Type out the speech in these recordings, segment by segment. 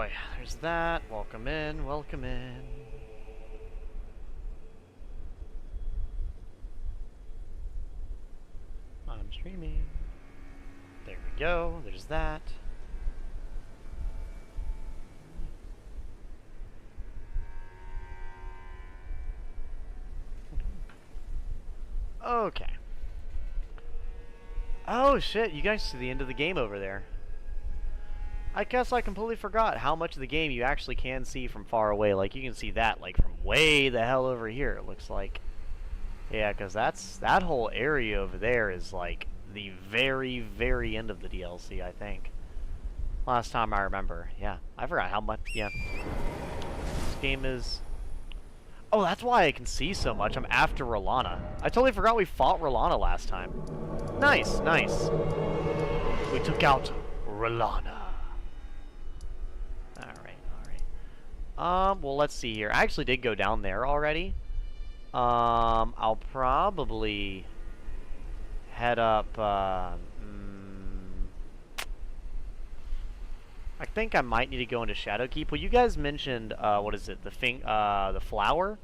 boy, there's that. Welcome in, welcome in. I'm streaming. There we go, there's that. Okay. Oh shit, you guys see the end of the game over there. I guess I completely forgot how much of the game you actually can see from far away. Like, you can see that, like, from way the hell over here, it looks like. Yeah, because that whole area over there is, like, the very, very end of the DLC, I think. Last time I remember. Yeah, I forgot how much, yeah. This game is... Oh, that's why I can see so much. I'm after Rolana. I totally forgot we fought Rolana last time. Nice, nice. We took out Rolana. Well, let's see here. I actually did go down there already. I'll probably head up, I think I might need to go into Shadowkeep. Well, you guys mentioned, what is it, the flower?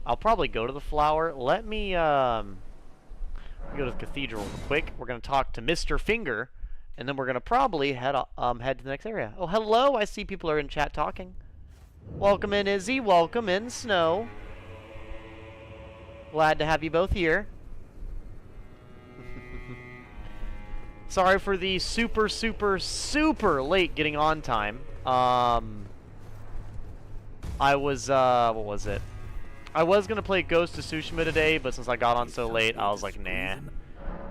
I'll probably go to the flower. Let me go to the cathedral real quick. We're going to talk to Mr. Finger, and then we're going to probably head to the next area. Oh, hello! I see people are in chat talking. Welcome in, Izzy. Welcome in, Snow. Glad to have you both here. Sorry for the super, super, super late getting on time. I was, what was it? I was going to play Ghost of Tsushima today, but since I got on so late, I was like, nah.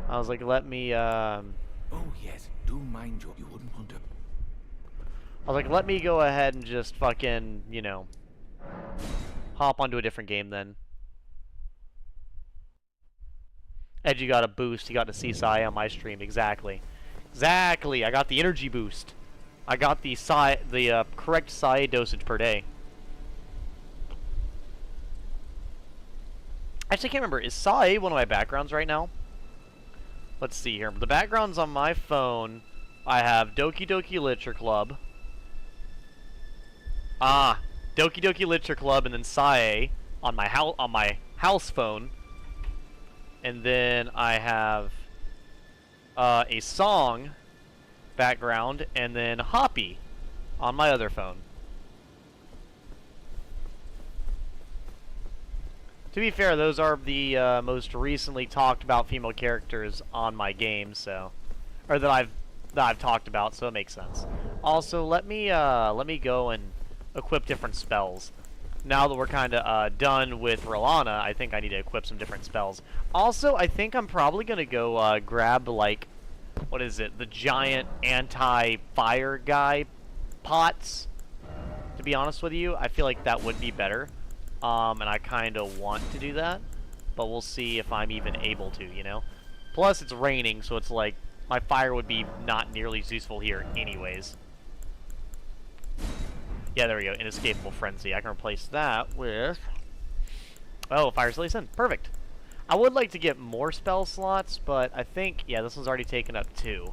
I was like, let me, Oh, yes. Do mind you wouldn't want to... I was like, let me go ahead and just fucking, you know, hop onto a different game then. Edgy got a boost. He got to see Sai on my stream. Exactly. Exactly. I got the energy boost. I got the correct Sai dosage per day. Actually, I can't remember. Is Sai one of my backgrounds right now? Let's see here. The backgrounds on my phone, I have Doki Doki Literature Club. Doki Doki Literature Club, and then Sae on my house phone, and then I have a song background, and then Hoppy on my other phone. To be fair, those are the most recently talked about female characters on my game, so, or that I've talked about, so it makes sense. Also, let me go and equip different spells. Now that we're kind of done with Rolana, I think I need to equip some different spells. Also, I think I'm probably going to go grab, like, what is it, the giant anti-fire guy pots. To be honest with you, I feel like that would be better. And I kind of want to do that, but we'll see if I'm even able to, you know? Plus, it's raining, so it's like, my fire would be not nearly as useful here anyways. Yeah, there we go. Inescapable Frenzy. I can replace that with... Oh, Fire Slays in. Perfect. I would like to get more spell slots, but I think... Yeah, this one's already taken up 2.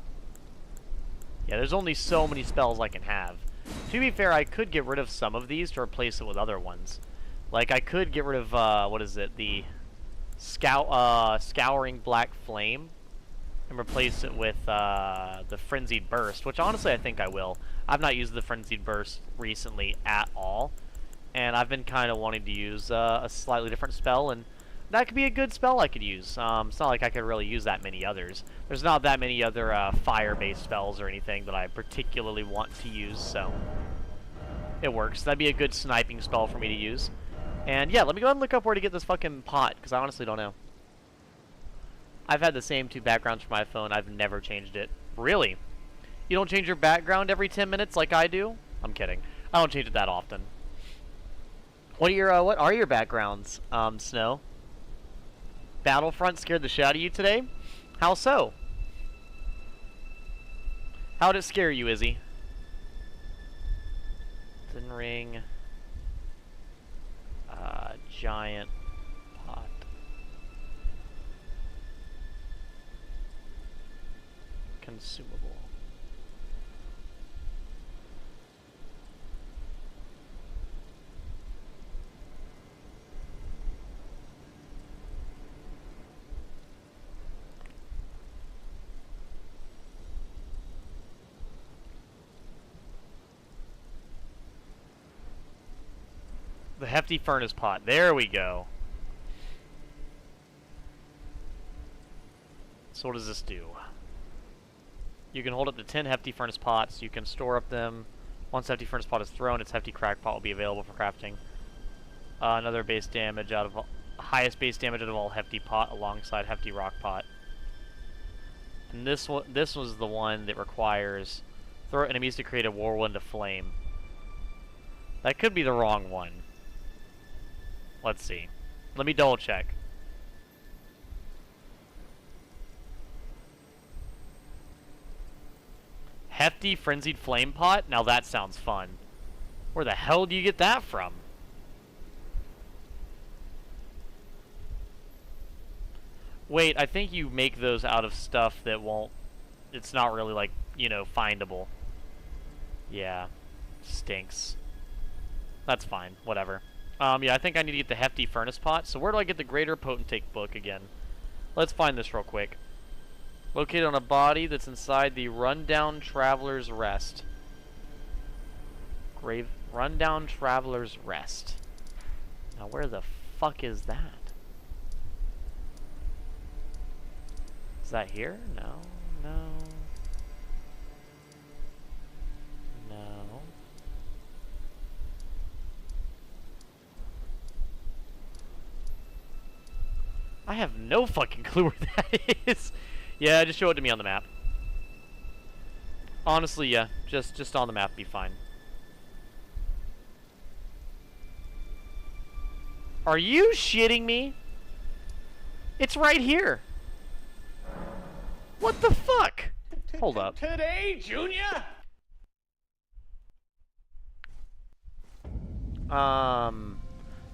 Yeah, there's only so many spells I can have. To be fair, I could get rid of some of these to replace it with other ones. Like, I could get rid of, what is it? The Scouring Black Flame. And replace it with the Frenzied Burst, which honestly I think I will. I've not used the Frenzied Burst recently at all, and I've been kind of wanting to use a slightly different spell, and that could be a good spell I could use. It's not like I could really use that many others. There's not that many other fire-based spells or anything that I particularly want to use, so it works. That'd be a good sniping spell for me to use. And yeah, let me go ahead and look up where to get this fucking pot, because I honestly don't know. I've had the same 2 backgrounds for my phone. I've never changed it. Really? You don't change your background every 10 minutes like I do? I'm kidding. I don't change it that often. What are your backgrounds, Snow? Battlefront scared the shit out of you today? How so? How did it scare you, Izzy? Elden Ring. Giant pot. Consumable. The hefty furnace pot. There we go. So what does this do? You can hold up to 10 hefty furnace pots. You can store up them. Once hefty furnace pot is thrown, its hefty crack pot will be available for crafting. Another base damage out of highest base damage out of all hefty pot alongside hefty rock pot. And this was the one that requires throw enemies to create a whirlwind of flame. That could be the wrong one. Let's see. Let me double check. Hefty frenzied flame pot? Now that sounds fun. Where the hell do you get that from? Wait, I think you make those out of stuff that won't... It's not really, like, you know, findable. Yeah. Stinks. That's fine. Whatever. Yeah, I think I need to get the hefty furnace pot. So where do I get the Greater Potentate book again? Let's find this real quick. Located on a body that's inside the Rundown Traveler's Rest. Rundown Traveler's Rest. Now where the fuck is that? Is that here? No. No. No. I have no fucking clue where that is. Yeah, just show it to me on the map. Honestly, yeah. Just on the map be fine. Are you shitting me? It's right here. What the fuck? Hold up. Today, Junior?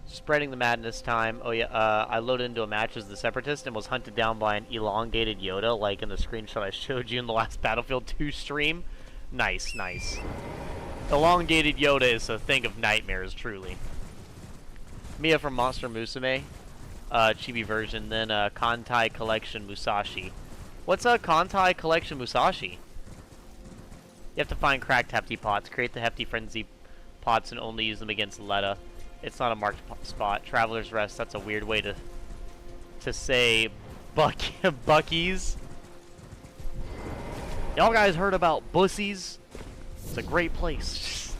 Spreading the madness time. Oh yeah, I loaded into a match as the Separatist and was hunted down by an elongated Yoda, like in the screenshot I showed you in the last Battlefield 2 stream. Nice, nice. Elongated Yoda is a thing of nightmares, truly. Mia from Monster Musume, chibi version, then Kantai Collection Musashi. What's a Kantai Collection Musashi? You have to find cracked hefty pots, create the hefty frenzy pots, and only use them against Letta. It's not a marked spot. Traveler's Rest, that's a weird way to say Buc-ee's. Y'all guys heard about Bussies? It's a great place.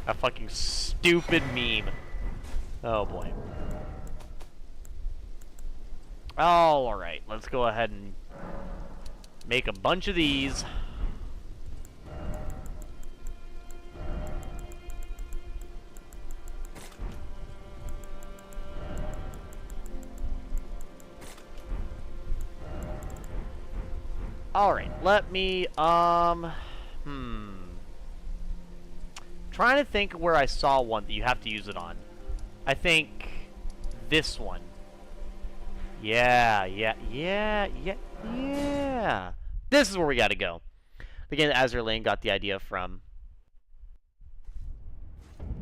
A fucking stupid meme. Oh boy. Alright, let's go ahead and make a bunch of these. Alright, let me, trying to think where I saw one that you have to use it on. I think this one. Yeah. This is where we gotta go. The game that Azure Lane got the idea from.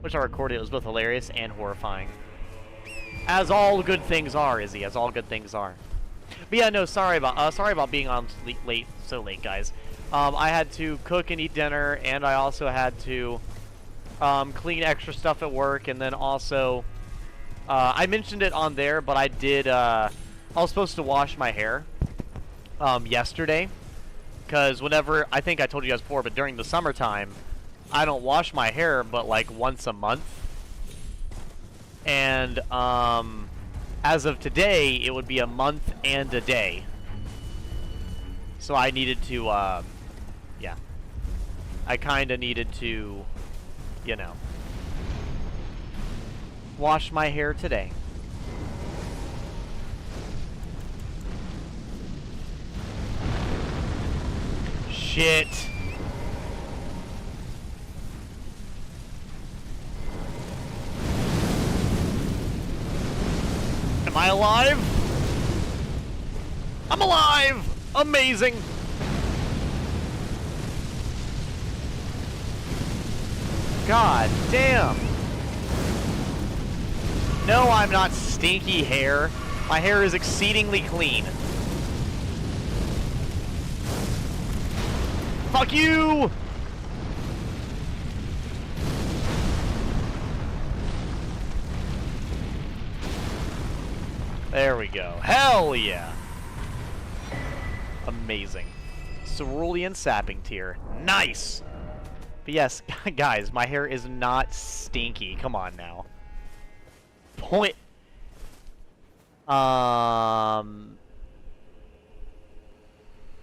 Which I recorded, it was both hilarious and horrifying. As all good things are, Izzy, as all good things are. But yeah, no, sorry about being on so late, guys. I had to cook and eat dinner, and I also had to clean extra stuff at work, and then also I mentioned it on there, but I was supposed to wash my hair yesterday, because whenever, I think I told you guys before, but during the summertime, I don't wash my hair but like once a month, and as of today, it would be a month and a day. So I needed to, yeah. I kinda needed to, you know, wash my hair today. Shit. Am I alive? I'm alive! Amazing! God damn! No, I'm not stinky hair. My hair is exceedingly clean. Fuck you! There we go. Hell yeah! Amazing. Cerulean sapping tier. Nice! But yes, guys, my hair is not stinky. Come on now. Point.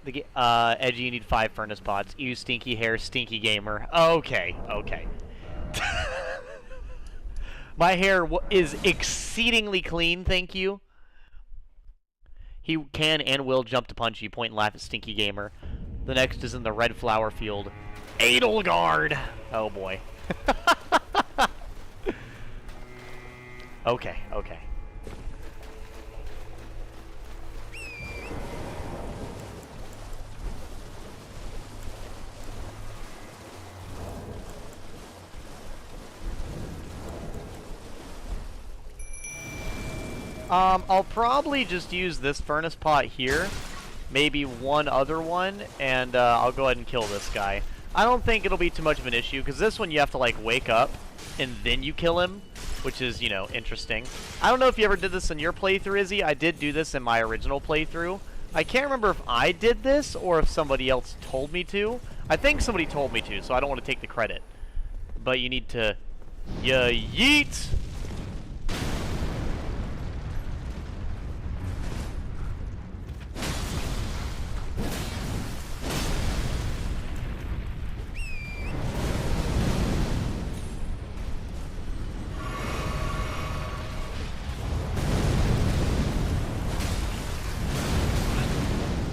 Edgy, you need 5 furnace pods. You stinky hair, stinky gamer. Okay, okay. My hair is exceedingly clean, thank you. He can and will jump to punch you. Point and laugh at stinky gamer. The next is in the red flower field. Edelgard! Oh boy. Okay, okay. I'll probably just use this furnace pot here, maybe one other one, and I'll go ahead and kill this guy. I don't think it'll be too much of an issue, because this one you have to, like, wake up, and then you kill him, which is, you know, interesting. I don't know if you ever did this in your playthrough, Izzy. I did do this in my original playthrough. I can't remember if I did this, or if somebody else told me to. I think somebody told me to, so I don't want to take the credit. But you need to... yeet!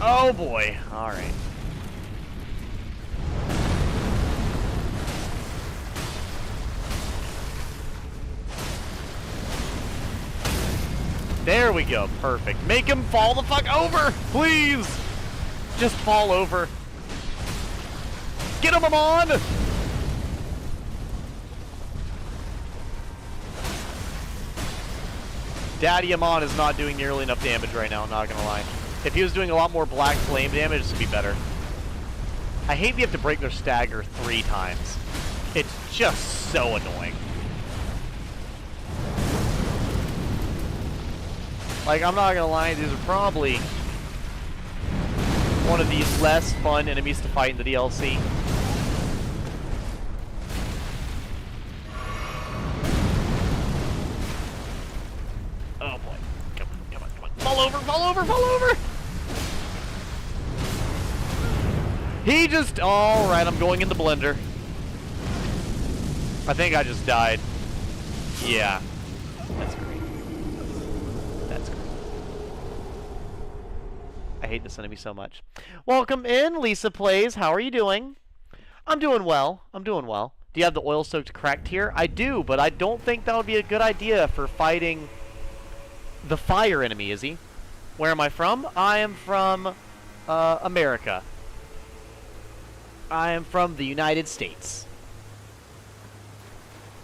Oh boy, alright. There we go, perfect. Make him fall the fuck over, please! Just fall over. Get him, Amon! Daddy Amon is not doing nearly enough damage right now, I'm not gonna lie. If he was doing a lot more black flame damage, this would be better. I hate they have to break their stagger 3 times. It's just so annoying. Like, I'm not gonna lie, these are probably one of the less fun enemies to fight in the DLC. Oh boy. Come on, come on, come on. Fall over, fall over, fall over! He just... Alright, I'm going in the blender. I think I just died. Yeah. That's great. That's great. I hate this enemy so much. Welcome in, Lisa Plays. How are you doing? I'm doing well. I'm doing well. Do you have the oil-soaked crack tier? I do, but I don't think that would be a good idea for fighting the fire enemy, is he? Where am I from? I am from America. I am from the United States.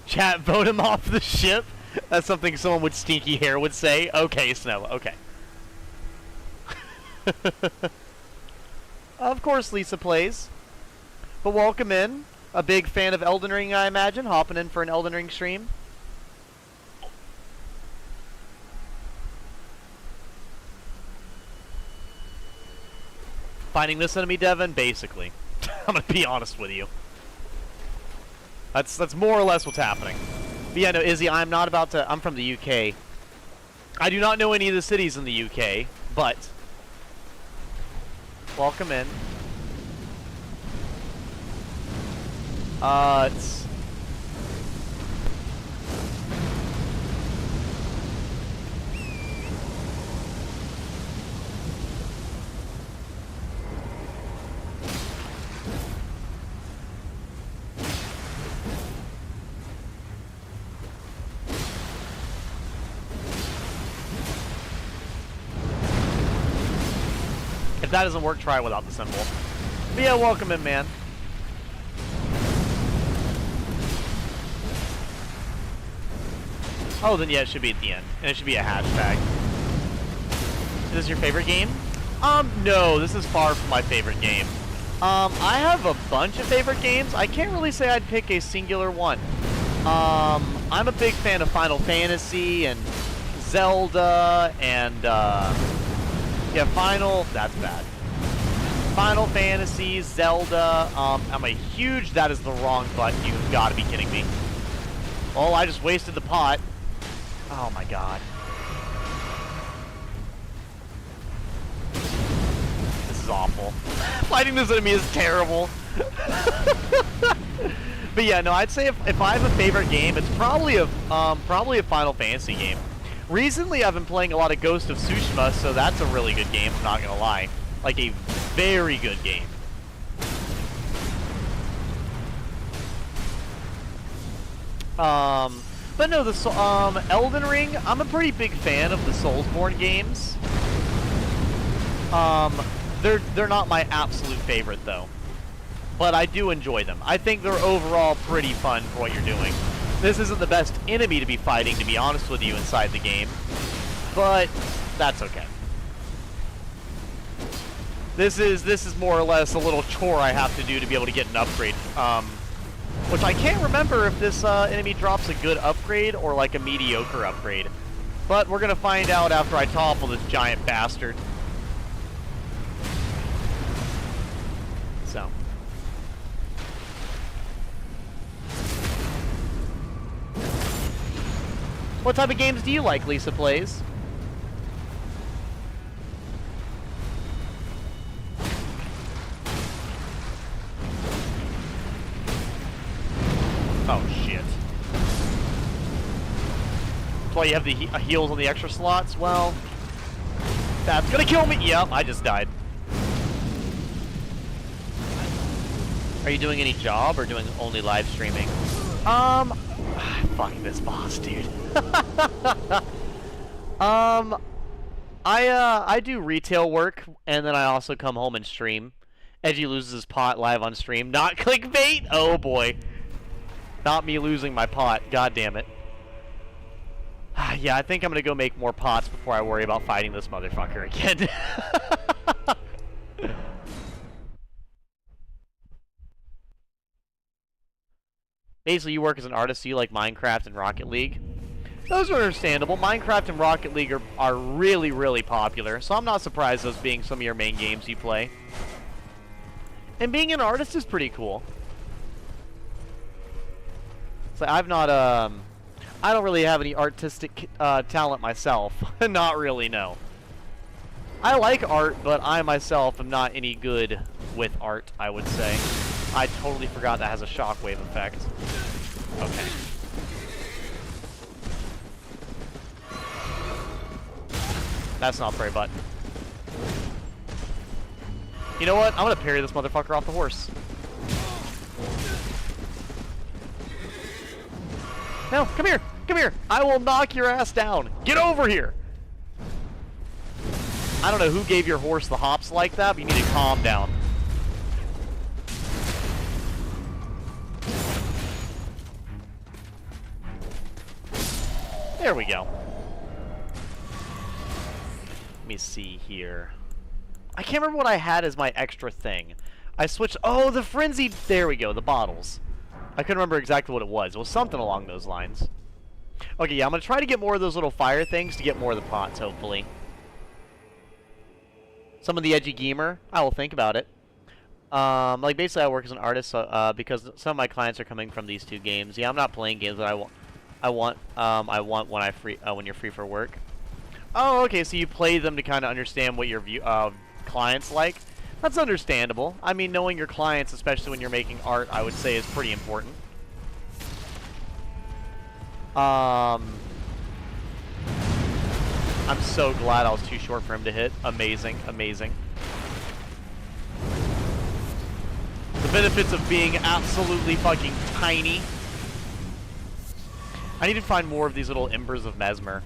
Chat, vote him off the ship? That's something someone with stinky hair would say. Okay, Snow, okay. Of course Lisa Plays. But welcome in. A big fan of Elden Ring, I imagine. Hopping in for an Elden Ring stream. Finding this enemy, Devin? Basically. I'm gonna be honest with you. That's more or less what's happening. But yeah, no, Izzy, I'm not about to... I'm from the UK. I do not know any of the cities in the UK, but... Welcome in. It's... If that doesn't work, try without the symbol. But yeah, welcome in, man. Oh, then yeah, it should be at the end. And it should be a hashtag. Is this your favorite game? No, this is far from my favorite game. I have a bunch of favorite games. I can't really say I'd pick a singular one. I'm a big fan of Final Fantasy and Zelda and yeah, that's bad. Final Fantasy, Zelda. I'm a huge. That is the wrong button. You've got to be kidding me. Oh, I just wasted the pot. Oh my god. This is awful. Fighting this enemy is terrible. But yeah, no, I'd say if I have a favorite game, it's probably a Final Fantasy game. Recently, I've been playing a lot of Ghost of Tsushima, so that's a really good game. I'm not gonna lie, like a very good game. But no, the Elden Ring. I'm a pretty big fan of the Soulsborne games. They're not my absolute favorite though, but I do enjoy them. I think they're overall pretty fun for what you're doing. This isn't the best enemy to be fighting, to be honest with you, inside the game, but that's okay. This is more or less a little chore I have to do to be able to get an upgrade. Which I can't remember if this enemy drops a good upgrade or like a mediocre upgrade. But we're gonna find out after I topple this giant bastard. So. What type of games do you like, Lisa Plays? Oh, shit. That's why you have the heals on the extra slots? Well, that's gonna kill me! Yep, I just died. Are you doing any job or doing only live streaming? Fuck this boss, dude. I do retail work, and then I also come home and stream. Edgy loses his pot live on stream. Not clickbait! Oh, boy. Not me losing my pot. God damn it. Yeah, I think I'm gonna go make more pots before I worry about fighting this motherfucker again. Basically, you work as an artist, so you like Minecraft and Rocket League. Those are understandable. Minecraft and Rocket League are really, really popular, so I'm not surprised those being some of your main games you play. And being an artist is pretty cool. So I've not, I don't really have any artistic talent myself. Not really, no. I like art, but I myself am not any good with art, I would say. I totally forgot that has a shockwave effect. Okay. That's not prey button. You know what? I'm gonna parry this motherfucker off the horse. No, come here! Come here! I will knock your ass down! Get over here! I don't know who gave your horse the hops like that, but you need to calm down. There we go. Let me see here. I can't remember what I had as my extra thing. I switched... Oh, the frenzied... There we go, the bottles. I couldn't remember exactly what it was. It was something along those lines. Okay, yeah, I'm going to try to get more of those little fire things to get more of the pots, hopefully. Some of the edgy gamer, I will think about it. Like, basically, I work as an artist because some of my clients are coming from these two games. Yeah, I'm not playing games that I want when you're free for work. Oh, okay, so you play them to kind of understand what your clients like. That's understandable. I mean, knowing your clients, especially when you're making art, I would say is pretty important. I'm so glad I was too short for him to hit. Amazing, amazing. The benefits of being absolutely fucking tiny. I need to find more of these little embers of Mesmer.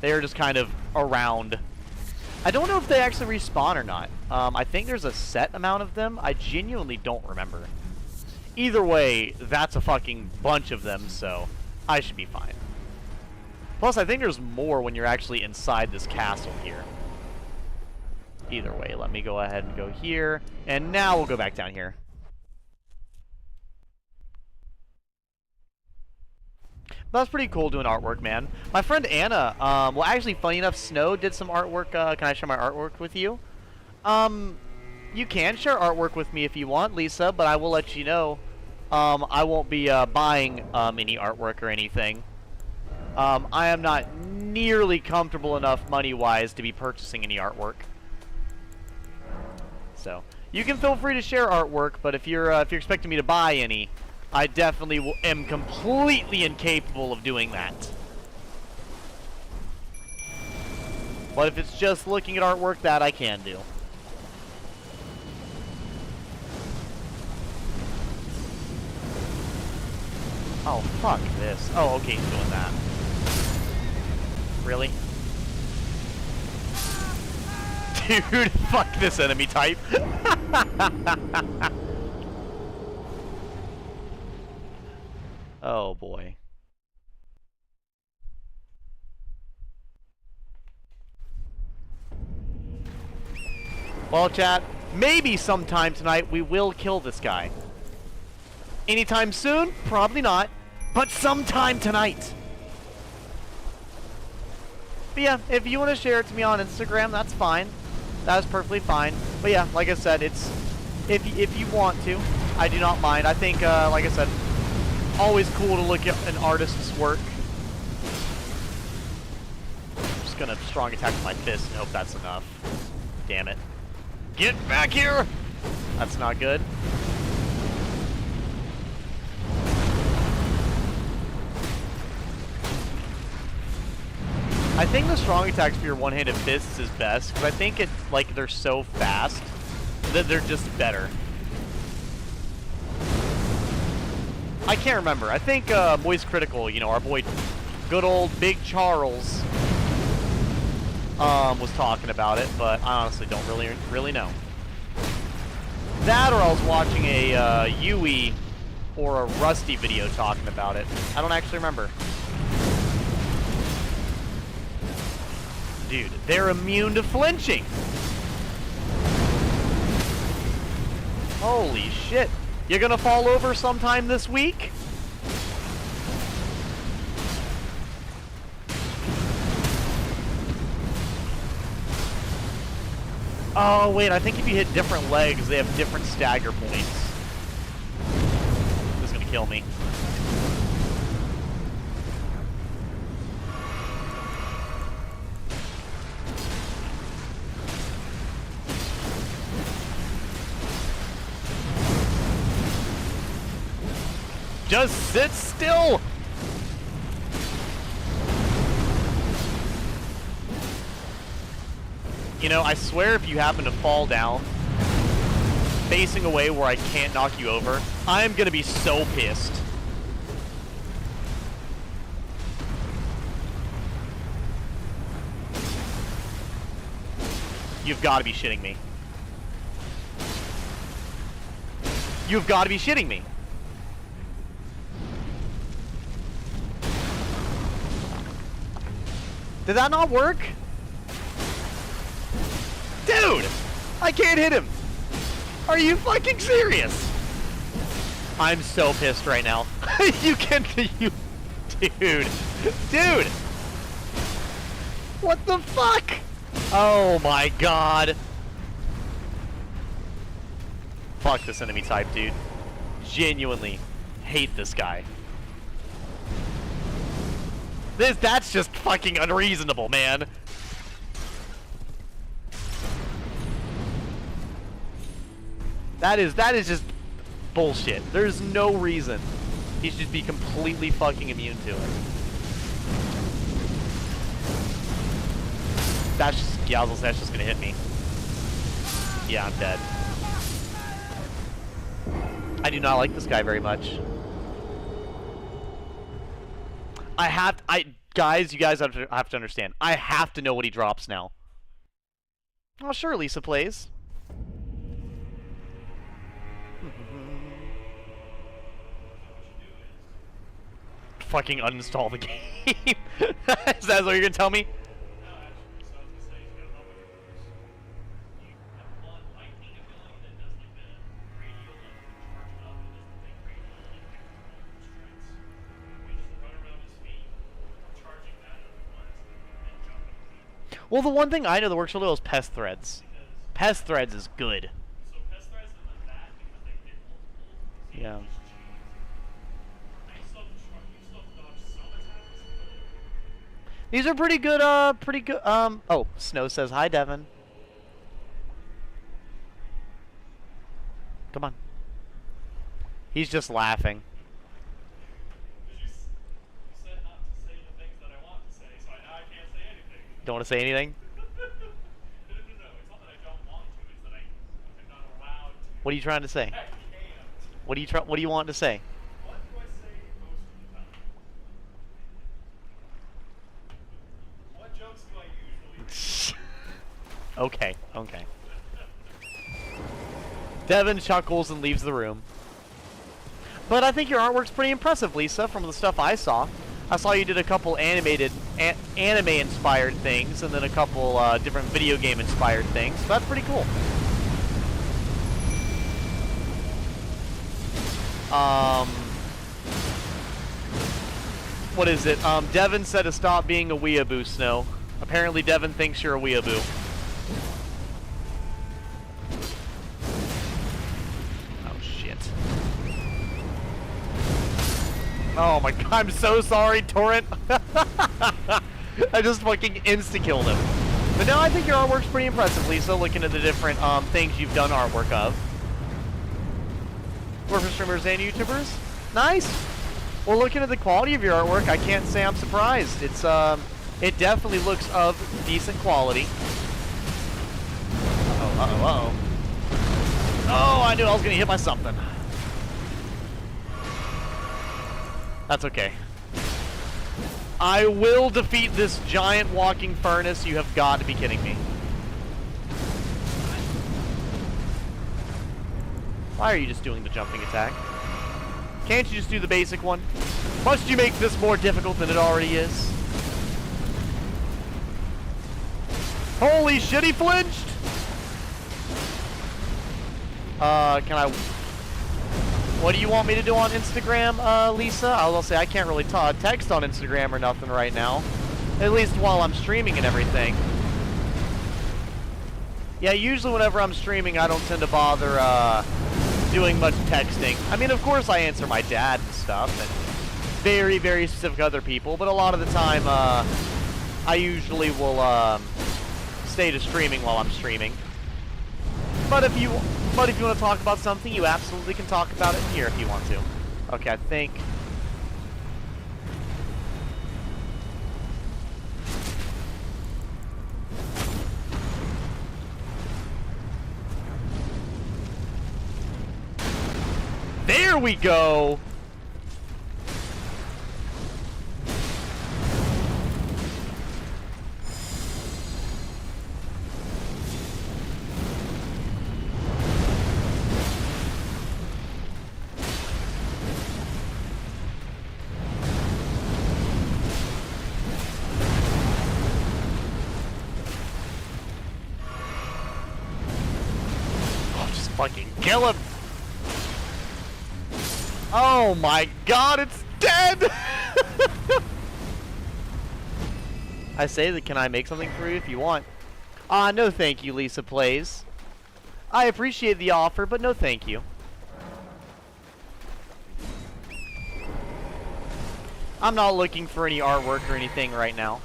They are just kind of around. I don't know if they actually respawn or not. I think there's a set amount of them. I genuinely don't remember. Either way, that's a fucking bunch of them, so I should be fine. Plus, I think there's more when you're actually inside this castle here. Either way, let me go ahead and go here. And now we'll go back down here. That's pretty cool doing artwork, man. My friend Anna, well, actually, funny enough, Snow did some artwork. Can I share my artwork with you? You can share artwork with me if you want, Lisa, but I will let you know, I won't be, buying, any artwork or anything. I am not nearly comfortable enough money-wise to be purchasing any artwork. So, you can feel free to share artwork, but if you're expecting me to buy any, I definitely am completely incapable of doing that. But if it's just looking at artwork, that I can do. Oh, fuck this. Oh, okay, he's doing that. Really? Dude, fuck this enemy type. Oh, boy. Well, chat, maybe sometime tonight we will kill this guy. Anytime soon? Probably not. But sometime tonight. But yeah, if you want to share it to me on Instagram, that's fine. That's perfectly fine. But yeah, like I said, it's if you want to, I do not mind. I think, like I said, always cool to look at an artist's work. I'm just gonna strong attack with my fist and hope that's enough. Damn it. Get back here! That's not good. I think the strong attacks for your one-handed fists is best, because I think it's like they're so fast that they're just better. I can't remember. I think Moist Critical, you know, our boy, good old Big Charles, was talking about it, but I honestly don't really know. That, or I was watching a Yui or a Rusty video talking about it. I don't actually remember. Dude, they're immune to flinching. Holy shit. You're gonna fall over sometime this week? Oh, wait, I think if you hit different legs, they have different stagger points. This is gonna kill me. Just sit still! You know, I swear if you happen to fall down, facing away where I can't knock you over, I'm gonna be so pissed. You've got to be shitting me. You've got to be shitting me. Did that not work? Dude! I can't hit him! Are you fucking serious? I'm so pissed right now. You Dude! Dude! What the fuck? Oh my god. Fuck this enemy type, dude. Genuinely hate this guy. That's just fucking unreasonable, man. That is just bullshit. There's no reason he should be completely fucking immune to it. That's just, yeah, that's just gonna hit me. Yeah, I'm dead. I do not like this guy very much. Guys, you guys have to understand. I have to know what he drops now. Oh, sure, Lisa plays. Fucking uninstall the game. Is that what you're gonna tell me? Well, the one thing I know that works really well is pest threads. Pest threads is good. So pest threads and then that because they get multiple. Yeah. You still dodge some attacks, but These are pretty good, pretty good, oh, Snow says, hi, Devin. Come on. He's just laughing. you said not to say the things that I want to say, so now I can't say anything. Don't want to say anything? No, it's not that I don't want to, it's that I'm not allowed to. What are you trying to say? I can't. What do you want to say? What do I say most of the time? What jokes do I usually make? Okay, okay. Devin chuckles and leaves the room. But I think your artwork's pretty impressive, Lisa, from the stuff I saw. I saw you did a couple anime-inspired things, and then a couple different video game-inspired things. So that's pretty cool. What is it? Devin said to stop being a weeaboo, Snow. Apparently Devin thinks you're a weeaboo. Oh, shit. Oh my god, I'm so sorry, Torrent. I just fucking insta-killed him. But no, I think your artwork's pretty impressive, Lisa, looking at the different things you've done artwork of. Work for streamers and YouTubers? Nice! Well, looking at the quality of your artwork, I can't say I'm surprised. It's, it definitely looks of decent quality. Uh-oh, uh-oh, uh-oh. Oh, I knew I was gonna hit by something. That's okay. I will defeat this giant walking furnace. You have got to be kidding me. Why are you just doing the jumping attack? Can't you just do the basic one? Must you make this more difficult than it already is? Holy shit, he flinched! Can I... What do you want me to do on Instagram, Lisa? I will say I can't really text on Instagram or nothing right now. At least while I'm streaming and everything. Yeah, usually whenever I'm streaming, I don't tend to bother, doing much texting. I mean, of course I answer my dad and stuff, and very, very specific other people, but a lot of the time, I usually will, stay to streaming while I'm streaming. But if you want to talk about something, you absolutely can talk about it here if you want to. Okay, I think... There we go! Oh, just fucking kill him! Oh my god, it's dead! I say that, can I make something for you if you want? No thank you, Lisa Plays. I appreciate the offer, but no thank you. I'm not looking for any artwork or anything right now.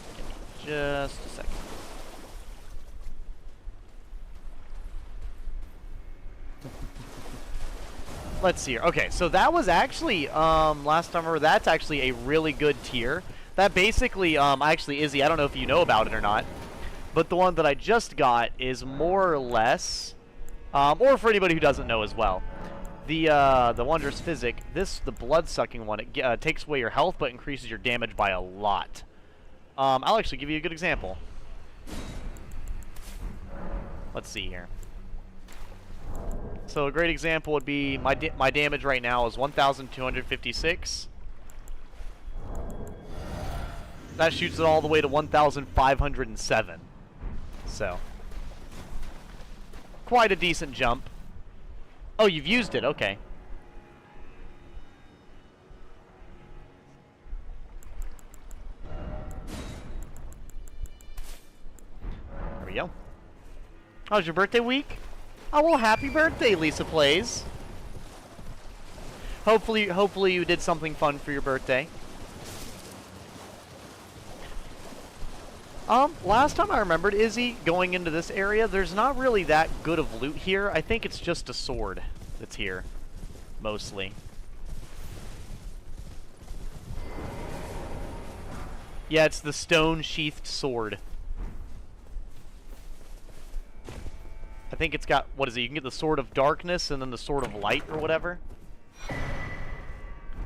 Give me just a second. Let's see here. Okay, so that was actually, last time I remember, that's actually a really good tier. That basically, actually, Izzy, I don't know if you know about it or not, but the one that I just got is more or less, or for anybody who doesn't know as well, the Wondrous Physic, the blood-sucking one, it takes away your health but increases your damage by a lot. I'll actually give you a good example. Let's see here. So a great example would be my damage right now is 1,256. That shoots it all the way to 1,507. So quite a decent jump. Oh, you've used it. Okay. we go. Oh, it's your birthday week? Oh, well, happy birthday, Lisa Plays. Hopefully you did something fun for your birthday. Last time I remembered, Izzy, going into this area, there's not really that good of loot here. I think it's just a sword that's here, mostly. Yeah, it's the stone-sheathed sword. I think it's got, what is it? You can get the Sword of Darkness and then the Sword of Light or whatever.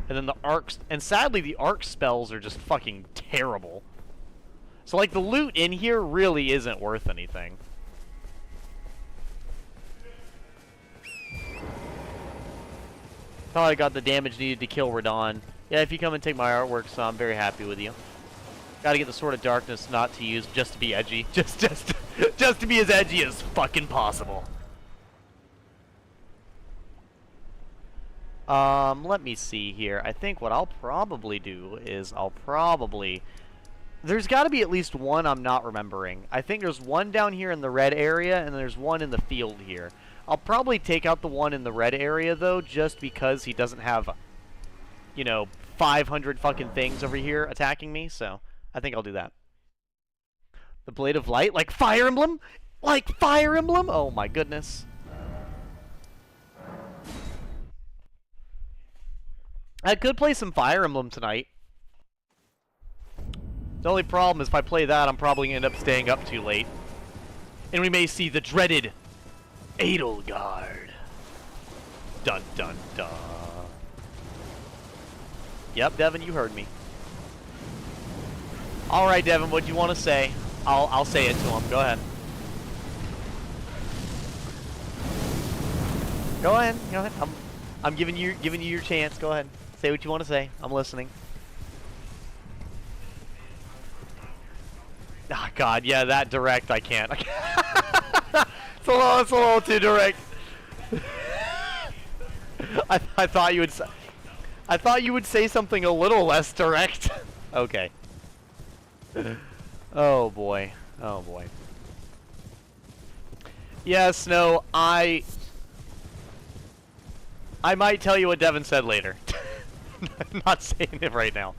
And then the arcs, and sadly the arc spells are just fucking terrible. So like the loot in here really isn't worth anything. Thought I got the damage needed to kill Radon. Yeah, if you come and take my artwork, so I'm very happy with you. Gotta get the Sword of Darkness not to use, just to be edgy. Just to be as edgy as fucking possible. Let me see here. I think what I'll probably do is there's gotta be at least one I'm not remembering. I think there's one down here in the red area, and there's one in the field here. I'll probably take out the one in the red area, though, just because he doesn't have, you know, 500 fucking things over here attacking me, so I think I'll do that. The Blade of Light? Like Fire Emblem? Like Fire Emblem? Oh my goodness. I could play some Fire Emblem tonight. The only problem is if I play that, I'm probably going to end up staying up too late. And we may see the dreaded Edelgard. Dun dun dun. Yep, Devin, you heard me. Alright, Devin, what do you want to say? I'll say it to him. Go ahead. Go ahead. Go ahead. I'm giving you your chance. Go ahead. Say what you want to say. I'm listening. Ah, God, yeah, that direct I can't. It's a little too direct. I thought you would say something a little less direct. Okay. Oh boy. Oh boy. Yeah, Snow, I might tell you what Devin said later. I'm not saying it right now.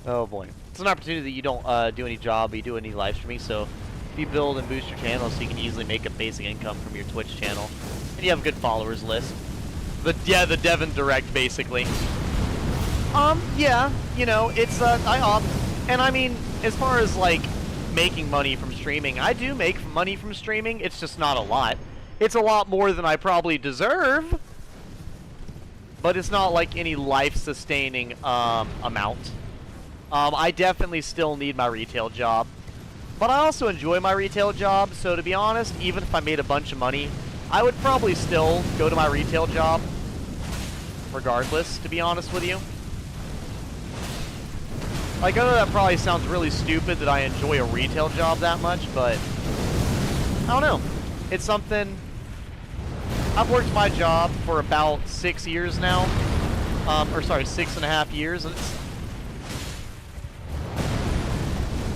Oh boy. It's an opportunity that you don't do any job, you do any live streaming, so if you build and boost your channel so you can easily make a basic income from your Twitch channel, and you have a good followers list. But yeah, the Devin Direct, basically. Yeah, you know, it's, I opt, and I mean, as far as, like, making money from streaming, I do make money from streaming, it's just not a lot. It's a lot more than I probably deserve, but it's not like any life-sustaining, amount. I definitely still need my retail job, but I also enjoy my retail job, so to be honest, even if I made a bunch of money, I would probably still go to my retail job, regardless, to be honest with you. Like, I know that probably sounds really stupid that I enjoy a retail job that much, but I don't know. It's something... I've worked my job for about 6 years now. Or sorry, 6.5 years, and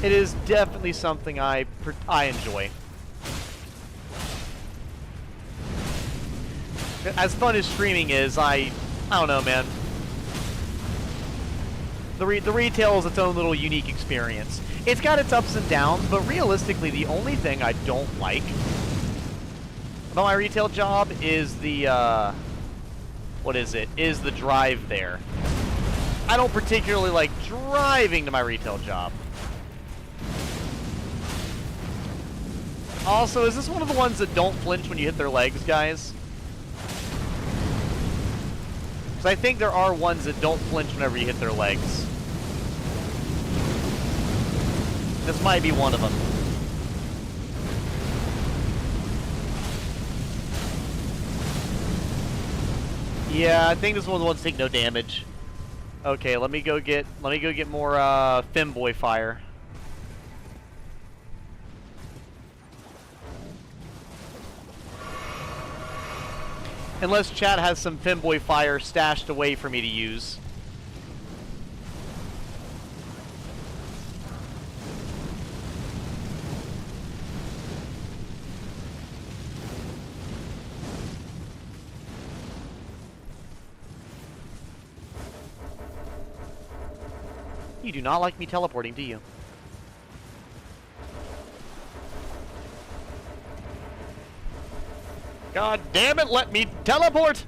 it is definitely something I enjoy. As fun as streaming is, I don't know, man. The retail is its own little unique experience. It's got its ups and downs, but realistically, the only thing I don't like about my retail job is the, what is it? Is the drive there. I don't particularly like driving to my retail job. Also, is this one of the ones that don't flinch when you hit their legs, guys? Because I think there are ones that don't flinch whenever you hit their legs. This might be one of them. Yeah, I think this one of the ones that take no damage. Okay, let me go get more femboy fire. Unless chat has some femboy fire stashed away for me to use. You do not like me teleporting, do you? God damn it, let me teleport!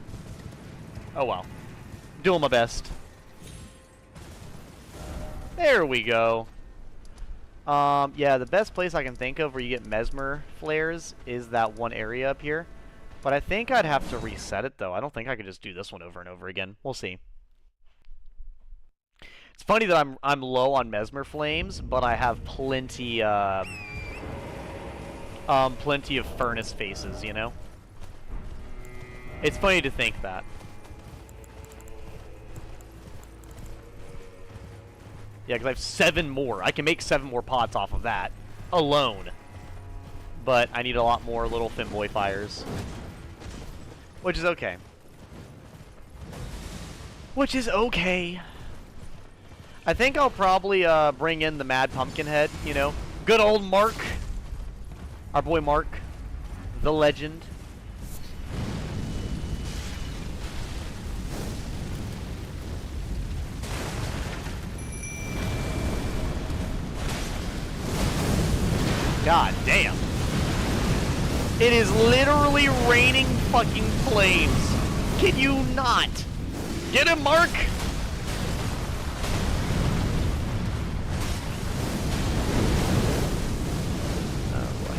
Oh well. Doing my best. There we go. Yeah, the best place I can think of where you get mesmer flares is that one area up here. But I think I'd have to reset it, though. I don't think I could just do this one over and over again. We'll see. It's funny that I'm low on mesmer flames, but I have plenty plenty of furnace faces, you know? It's funny to think that. Yeah, because I have 7 more. I can make 7 more pots off of that alone. But I need a lot more little femboy fires. Which is okay. Which is okay. I think I'll probably bring in the Mad Pumpkinhead, you know. Good old Mark. Our boy Mark. The legend. God damn. It is literally raining fucking flames. Can you not? Get him, Mark! Oh boy.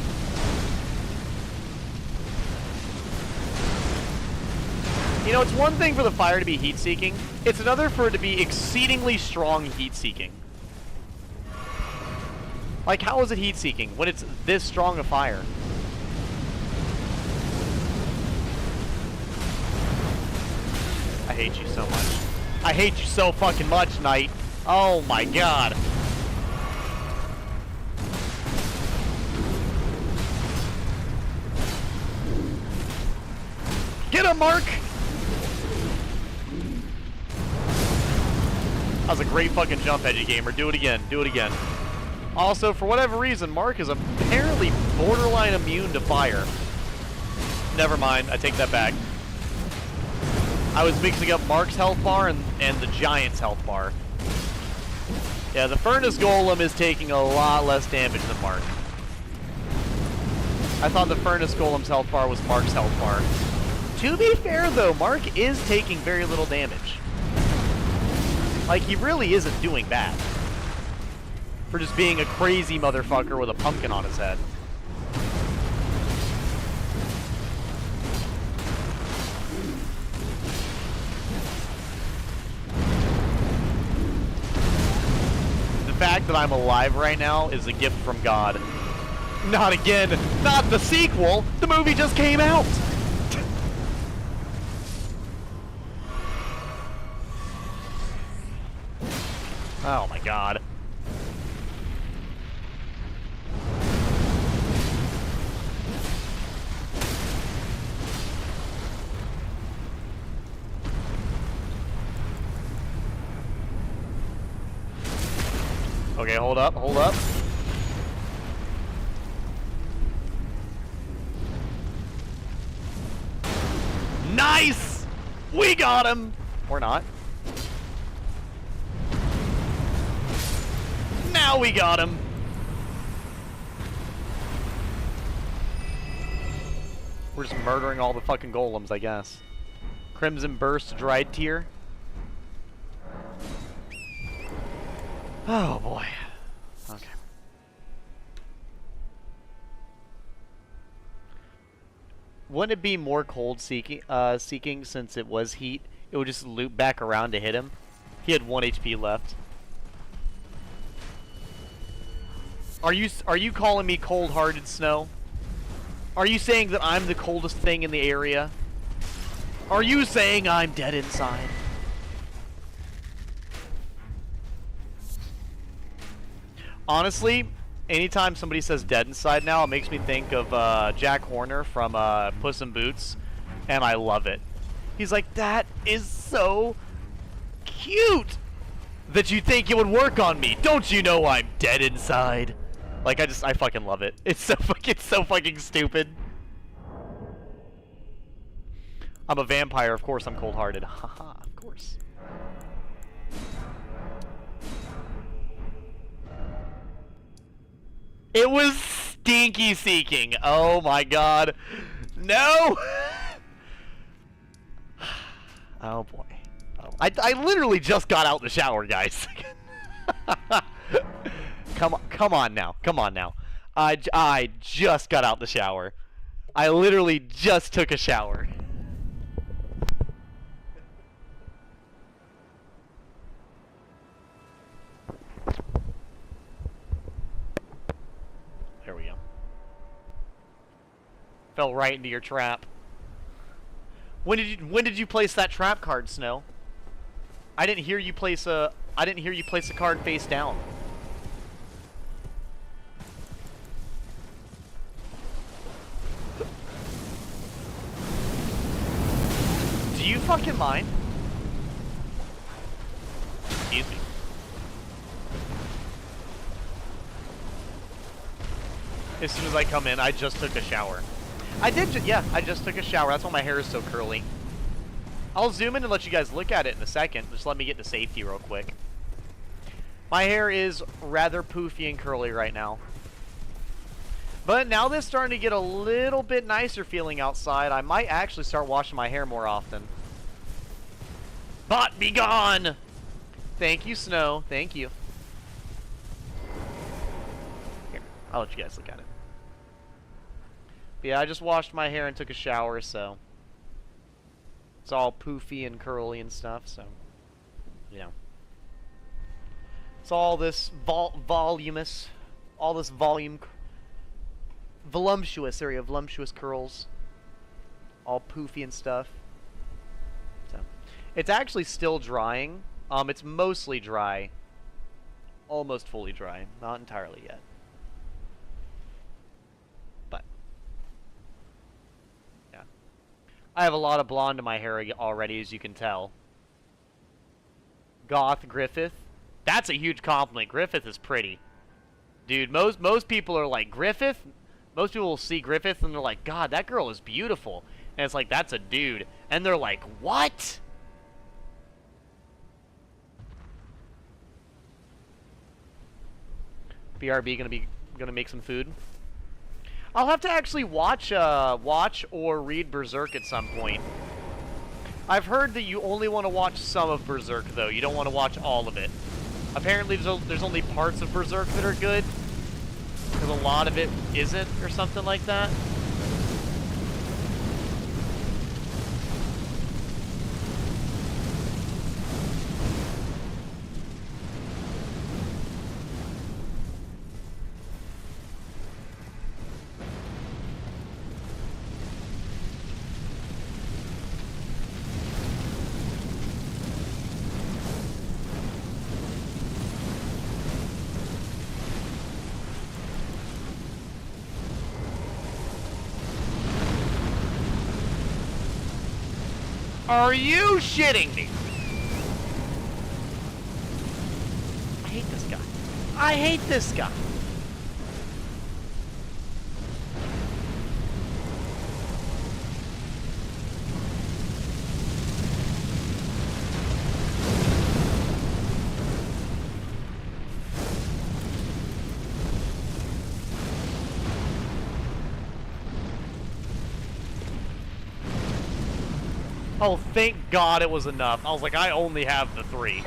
You know, it's one thing for the fire to be heat-seeking. It's another for it to be exceedingly strong heat-seeking. Like, how is it heat-seeking when it's this strong a fire? I hate you so much. I hate you so fucking much, Knight. Oh my god. Get him, Mark! That was a great fucking jump, Edgy Gamer. Do it again. Do it again. Also, for whatever reason, Mark is apparently borderline immune to fire. Never mind, I take that back. I was mixing up Mark's health bar and the Giant's health bar. Yeah, the Furnace Golem is taking a lot less damage than Mark. I thought the Furnace Golem's health bar was Mark's health bar. To be fair, though, Mark is taking very little damage. Like, he really isn't doing bad. For just being a crazy motherfucker with a pumpkin on his head. The fact that I'm alive right now is a gift from God. Not again! Not the sequel! The movie just came out! Oh my god. Okay, hold up, hold up. Nice! We got him! Or not. Now we got him! We're just murdering all the fucking golems, I guess. Crimson Burst, Dried Tear. Oh boy. Okay. Wouldn't it be more cold seeking since it was heat? It would just loop back around to hit him. He had 1 HP left. Are you calling me cold-hearted, Snow? Are you saying that I'm the coldest thing in the area? Are you saying I'm dead inside? Honestly, anytime somebody says dead inside now, it makes me think of Jack Horner from Puss in Boots, and I love it. He's like, that is so cute that you think it would work on me. Don't you know I'm dead inside? Like, I fucking love it. It's so fucking stupid. I'm a vampire, of course I'm cold-hearted. Haha, of course. It was stinky seeking. Oh my god. No! Oh boy. Oh, I literally just got out the shower, guys. Come on now. Come on now. I just got out the shower. I literally just took a shower. There we go. Fell right into your trap. When did you place that trap card, Snow? I didn't hear you place a card face down. Do you fucking mind? Excuse me. As soon as I come in, I just took a shower. I just took a shower. That's why my hair is so curly. I'll zoom in and let you guys look at it in a second. Just let me get to safety real quick. My hair is rather poofy and curly right now. But now that it's starting to get a little bit nicer feeling outside, I might actually start washing my hair more often. Bot be gone! Thank you, Snow. Thank you. Here, I'll let you guys look at it. But yeah, I just washed my hair and took a shower, so it's all poofy and curly and stuff, so, you know. It's all this volumous, all this voluptuous curls, all poofy and stuff. So, it's actually still drying. It's mostly dry, almost fully dry, not entirely yet. But yeah, I have a lot of blonde in my hair already, as you can tell. Goth Griffith. That's a huge compliment. Griffith is pretty. Dude, most people are like, Griffith? Most people will see Griffith and they're like, God, that girl is beautiful. And it's like, that's a dude. And they're like, what? BRB gonna make some food. I'll have to actually watch or read Berserk at some point. I've heard that you only want to watch some of Berserk, though. You don't want to watch all of it. Apparently, there's only parts of Berserk that are good, because a lot of it isn't, or something like that. Are you shitting me? I hate this guy. I hate this guy. Oh, thank God it was enough. I was like, I only have the 3.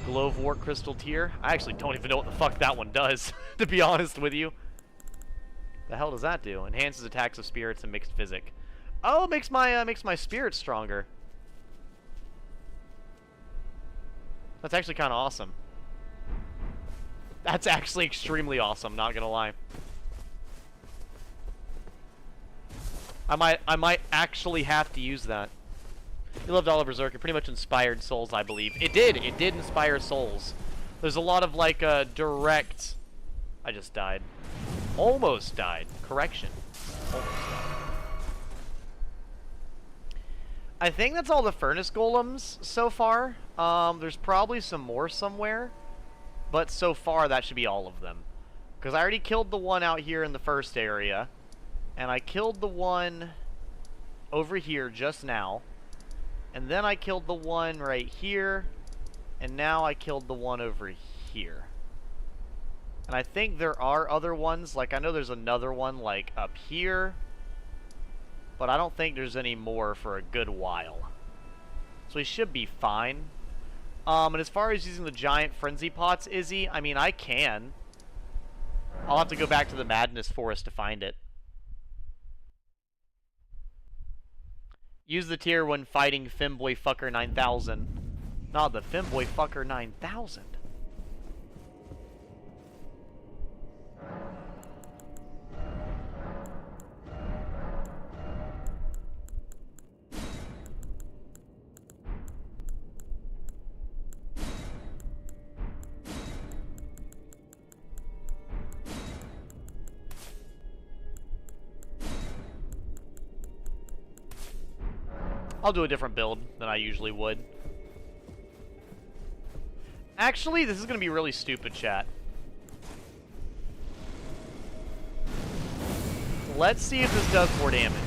Glowvort Crystal Tier. I actually don't even know what the fuck that one does, to be honest with you. The hell does that do? Enhances attacks of spirits and mixed physic. Oh, makes my spirits stronger. That's actually kind of awesome. That's actually extremely awesome, not gonna lie. I might actually have to use that. You loved all of Berserk. It pretty much inspired Souls, I believe. It did inspire Souls. There's a lot of, like, direct... I just died. Almost died. Correction. Almost died. I think that's all the furnace golems so far. There's probably some more somewhere. But so far, that should be all of them. Because I already killed the one out here in the first area. And I killed the one over here just now. And then I killed the one right here. And now I killed the one over here. And I think there are other ones, like I know there's another one like up here, but I don't think there's any more for a good while. So we should be fine. And as far as using the giant frenzy pots, Izzy, I mean, I can. I'll have to go back to the Madness Forest to find it. Use the tier when fighting Femboy Fucker 9000. Not the Femboy Fucker 9000. I'll do a different build than I usually would. Actually, this is going to be really stupid, chat. Let's see if this does more damage.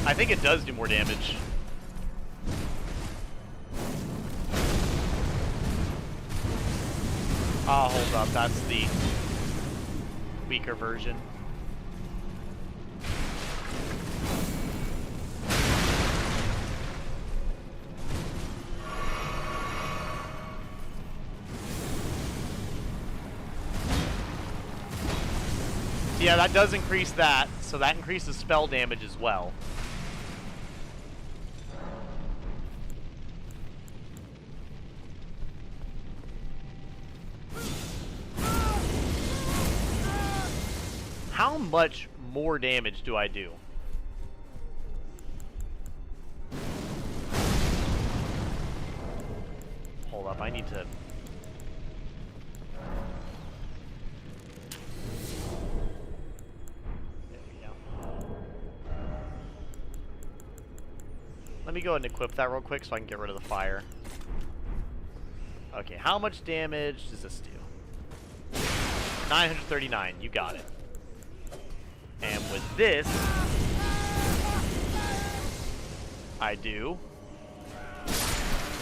I think it does do more damage. Ah, hold up, that's the weaker version. Yeah, that does increase that, so that increases spell damage as well. How much more damage do I do? Hold up, I need to... There we go. Let me go ahead and equip that real quick so I can get rid of the fire. Okay, how much damage does this do? 939, you got it. And with this, I do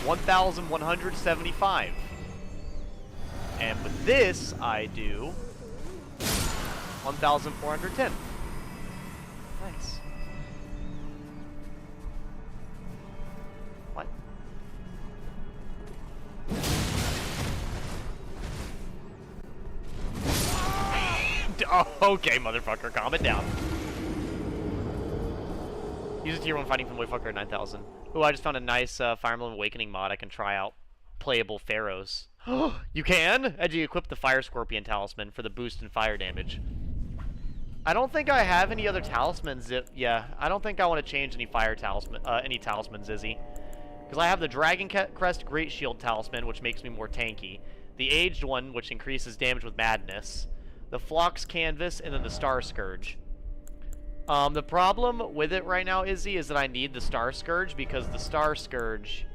1,175. And with this, I do 1,410. Nice. What? Oh, okay, motherfucker, calm it down. Use a tier 1 fighting from Wayfucker 9000. Ooh, I just found a nice Fire Emblem Awakening mod I can try out. Playable pharaohs. You can? And you equip the Fire Scorpion Talisman for the boost in fire damage. I don't think I have any other talismans. Yeah, I don't think I want to change any fire talisman, any talismans, Izzy. Because I have the Dragon Crest Great Shield Talisman, which makes me more tanky. The Aged one, which increases damage with Madness. The Phlox Canvas, and then the Star Scourge. The problem with it right now, Izzy, is that I need the Star Scourge because the Star Scourge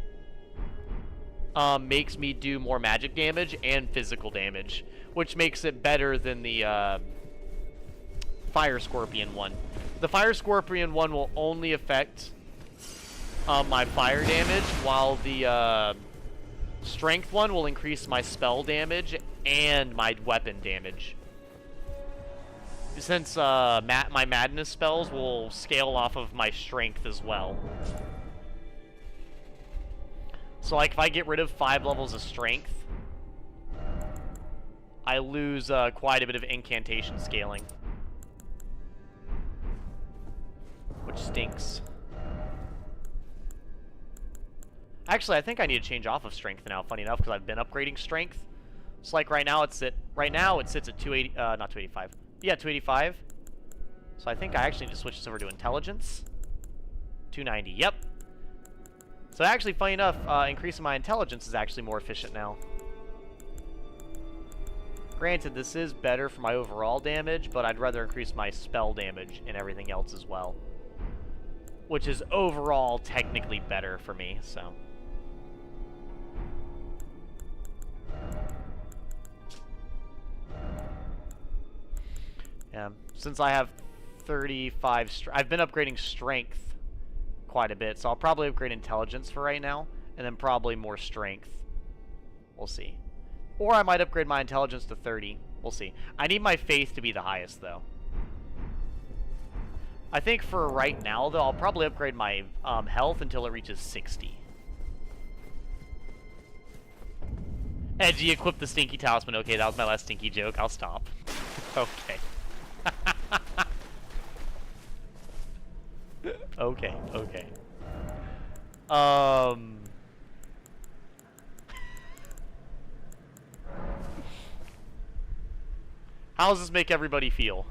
makes me do more magic damage and physical damage, which makes it better than the Fire Scorpion one. The Fire Scorpion one will only affect my fire damage, while the Strength one will increase my spell damage and my weapon damage. Since my Madness spells will scale off of my Strength as well. So, like, if I get rid of 5 levels of Strength, I lose quite a bit of incantation scaling. Which stinks. Actually, I think I need to change off of Strength now, funny enough, because I've been upgrading Strength. So, like, right now it sits at 280, not 285. Yeah, 285. So I think I actually need to switch this over to Intelligence. 290. Yep. So actually, funny enough, increasing my intelligence is actually more efficient now. Granted, this is better for my overall damage, but I'd rather increase my spell damage and everything else as well. Which is overall technically better for me, so. Yeah, since I have 35, I've been upgrading strength quite a bit, so I'll probably upgrade intelligence for right now, and then probably more strength. We'll see. Or I might upgrade my intelligence to 30. We'll see. I need my faith to be the highest, though. I think for right now, though, I'll probably upgrade my health until it reaches 60. Edgy, equip the stinky talisman. Okay, that was my last stinky joke. I'll stop. Okay. Okay, okay. How does this make everybody feel?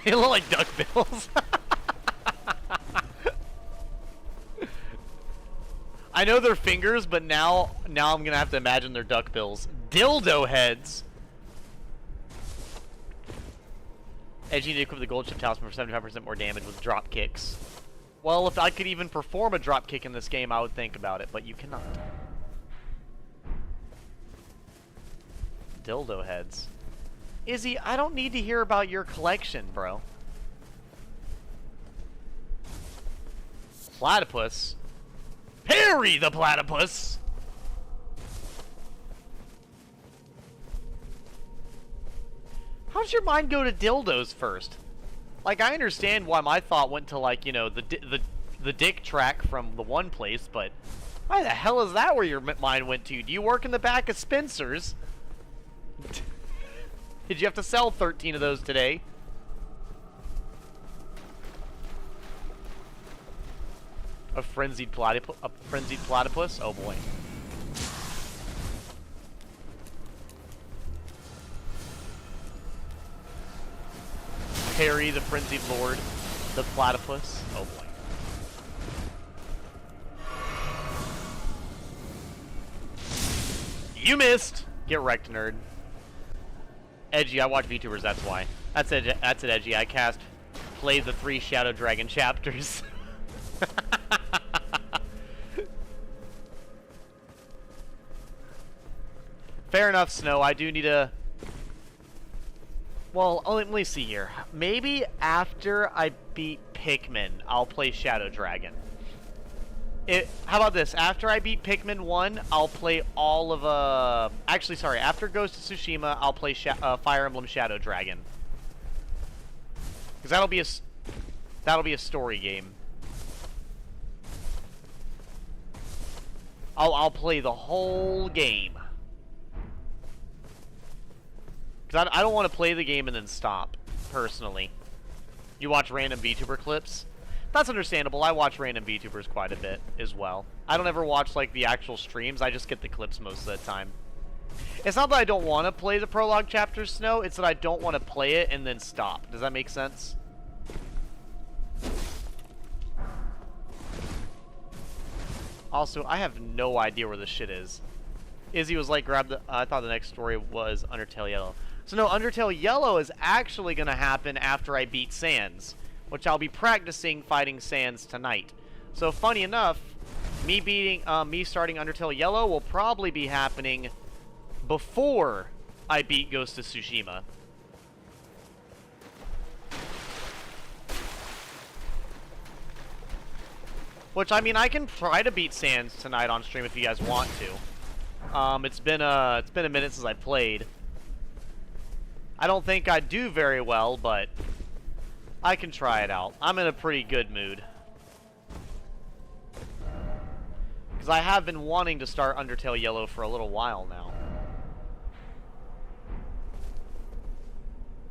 They look like duckbills. I know they're fingers, but now I'm gonna have to imagine they're duckbills. Dildo heads. Edgy to equip the gold chip talisman for 75% more damage with drop kicks. Well, if I could even perform a drop kick in this game, I would think about it, but you cannot. Dildo heads. Izzy, I don't need to hear about your collection, bro. Platypus? Parry the platypus! How does your mind go to dildos first? Like, I understand why my thought went to, like, you know, the dick track from the one place, but why the hell is that where your mind went to? Do you work in the back of Spencer's? Did you have to sell 13 of those today? A frenzied platypus? Oh boy. Parry the frenzied lord, the platypus. Oh boy. You missed! Get wrecked, nerd. Edgy, I watch VTubers, that's why. That's it, Edgy. I played the 3 Shadow Dragon chapters. Fair enough, Snow. I do need a... Well, let me see here. Maybe after I beat Pikmin, I'll play Shadow Dragon. How about this? After I beat Pikmin 1, I'll play all of, actually, sorry. After Ghost of Tsushima, I'll play Fire Emblem Shadow Dragon. Because that'll be a story game. I'll play the whole game. Because I don't want to play the game and then stop, personally. You watch random VTuber clips? That's understandable. I watch random VTubers quite a bit as well. I don't ever watch, like, the actual streams. I just get the clips most of the time. It's not that I don't want to play the prologue chapters, Snow. It's that I don't want to play it and then stop. Does that make sense? Also, I have no idea where this shit is. Izzy was like, I thought the next story was Undertale Yellow. So no, Undertale Yellow is actually going to happen after I beat Sans, which I'll be practicing fighting Sans tonight. So funny enough, me starting Undertale Yellow will probably be happening before I beat Ghost of Tsushima. Which, I mean, I can try to beat Sans tonight on stream if you guys want to. It's been a minute since I played. I don't think I'd do very well, but I can try it out. I'm in a pretty good mood. Because I have been wanting to start Undertale Yellow for a little while now.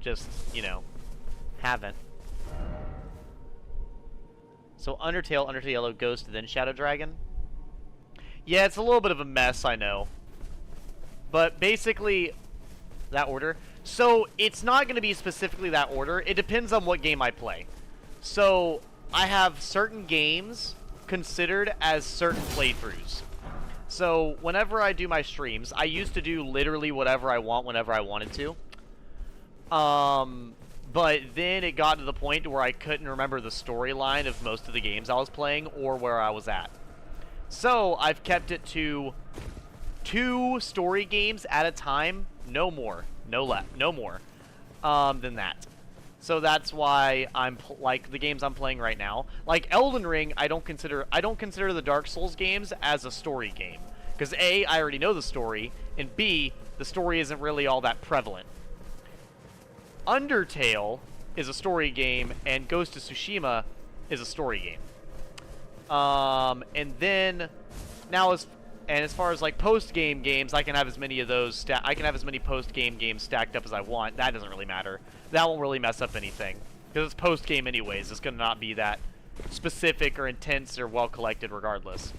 Just, you know, haven't. So Undertale, Undertale Yellow, Ghost, then Shadow Dragon. Yeah, it's a little bit of a mess, I know. But basically, that order. So it's not going to be specifically that order. It depends on what game I play. So I have certain games considered as certain playthroughs. So whenever I do my streams, I used to do literally whatever I want whenever I wanted to. But then it got to the point where I couldn't remember the storyline of most of the games I was playing or where I was at. So I've kept it to 2 story games at a time, no more, no more than that. So that's why I'm like the games I'm playing right now. Like Elden Ring, I don't consider the Dark Souls games as a story game, because A, I already know the story, and B, the story isn't really all that prevalent. Undertale is a story game, and Ghost of Tsushima is a story game. And then now as far as like post-game games, I can have as many of those. I can have as many post-game games stacked up as I want. That doesn't really matter. That won't really mess up anything because it's post-game anyways. It's gonna not be that specific or intense or well collected, regardless.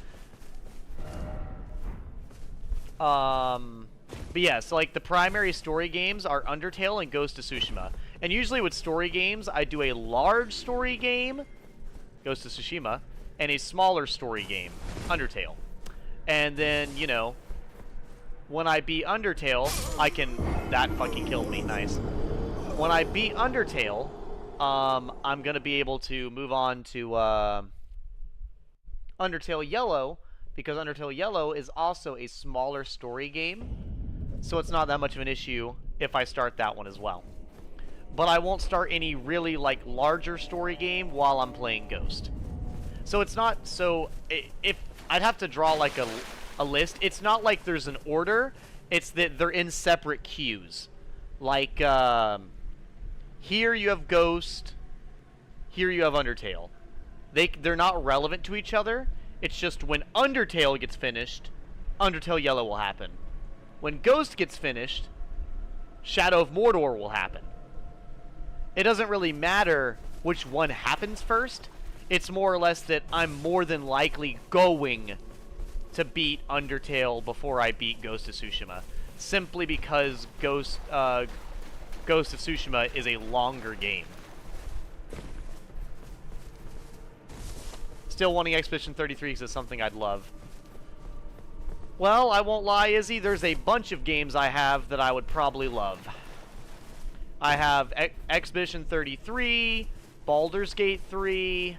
But yeah, so like the primary story games are Undertale and Ghost of Tsushima. And usually with story games, I do a large story game, Ghost of Tsushima, and a smaller story game, Undertale. And then, you know, when I beat Undertale, I can... That fucking killed me. Nice. When I beat Undertale, I'm going to be able to move on to Undertale Yellow, because Undertale Yellow is also a smaller story game. So it's not that much of an issue if I start that one as well. But I won't start any really, like, larger story game while I'm playing Ghost. So it's not... So, if... I'd have to draw, like, a list. It's not like there's an order. It's that they're in separate queues. Like, here you have Ghost. Here you have Undertale. They're not relevant to each other. It's just when Undertale gets finished, Undertale Yellow will happen. When Ghost gets finished, Shadow of Mordor will happen. It doesn't really matter which one happens first. It's more or less that I'm more than likely going to beat Undertale before I beat Ghost of Tsushima. Simply because Ghost of Tsushima is a longer game. Still wanting Expedition 33 because it's something I'd love. Well, I won't lie, Izzy. There's a bunch of games I have that I would probably love. I have Expedition 33, Baldur's Gate 3.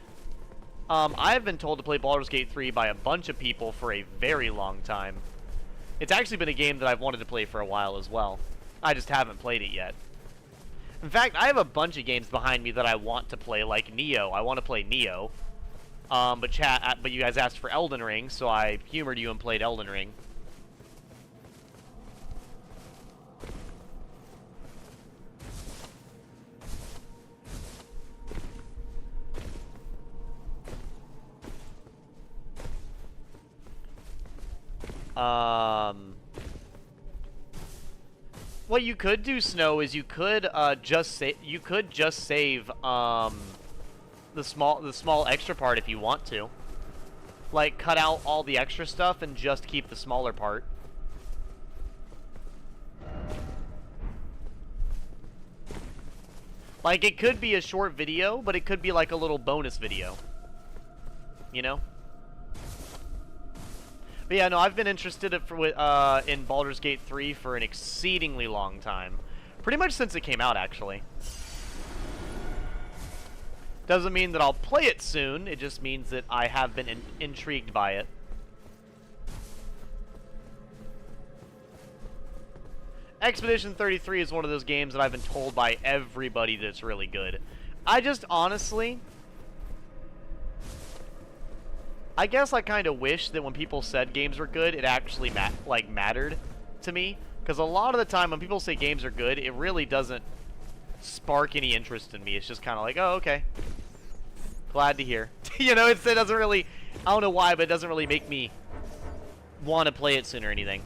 I've been told to play Baldur's Gate 3 by a bunch of people for a very long time. It's actually been a game that I've wanted to play for a while as well. I just haven't played it yet. In fact, I have a bunch of games behind me that I want to play, like Nioh. I want to play Nioh. But you guys asked for Elden Ring, so I humored you and played Elden Ring. What you could do, Snow, is you could just save the small extra part if you want to. Like, cut out all the extra stuff and just keep the smaller part. Like, it could be a short video, but it could be like a little bonus video. You know? But yeah, no, I've been interested in Baldur's Gate 3 for an exceedingly long time. Pretty much since it came out, actually. Doesn't mean that I'll play it soon, it just means that I have been intrigued by it. Expedition 33 is one of those games that I've been told by everybody that it's really good. I just honestly... I guess I kind of wish that when people said games were good, it actually mattered to me. Because a lot of the time when people say games are good, it really doesn't spark any interest in me. It's just kind of like, oh, okay. Glad to hear. You know, it doesn't really... I don't know why, but it doesn't really make me want to play it soon or anything.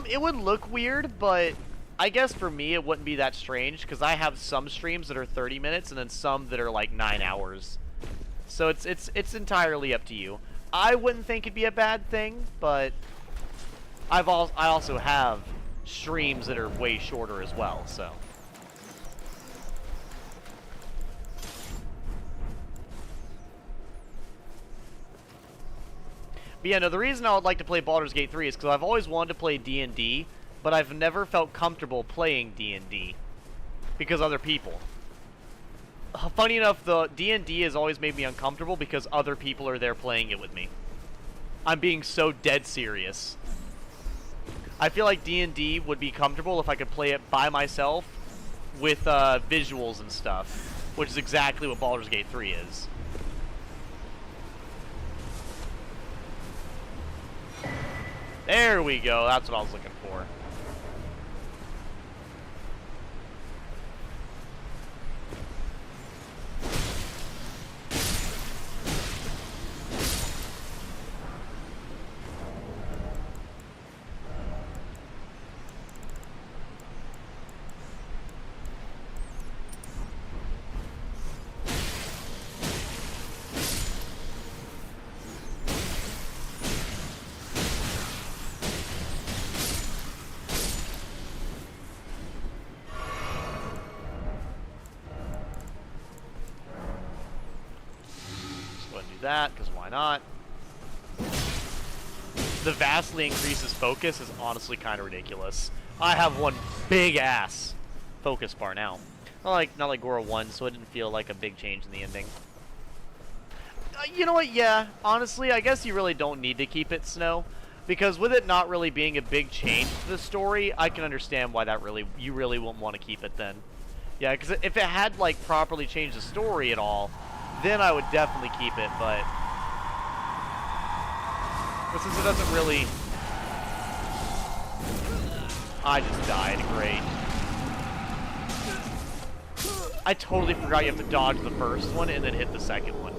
It would look weird, but I guess for me it wouldn't be that strange, because I have some streams that are 30 minutes and then some that are like 9 hours. So it's entirely up to you. I wouldn't think it'd be a bad thing, but I also have streams that are way shorter as well, so. But yeah, no, the reason I would like to play Baldur's Gate 3 is because I've always wanted to play D&D, but I've never felt comfortable playing D&D because other people. Funny enough, the D&D has always made me uncomfortable because other people are there playing it with me. I'm being so dead serious. I feel like D&D would be comfortable if I could play it by myself with visuals and stuff, which is exactly what Baldur's Gate 3 is. There we go, that's what I was looking for. That, because why not? The vastly increases focus is honestly kind of ridiculous. I have one big ass focus bar now. Not like Gora 1, so it didn't feel like a big change in the ending. You know what, yeah, honestly, I guess you really don't need to keep it Snow, because with it not really being a big change to the story, I can understand why you really wouldn't want to keep it then. Yeah, because if it had, like, properly changed the story at all, then I would definitely keep it, but since it doesn't really... I just died, great. I totally forgot you have to dodge the first one and then hit the second one.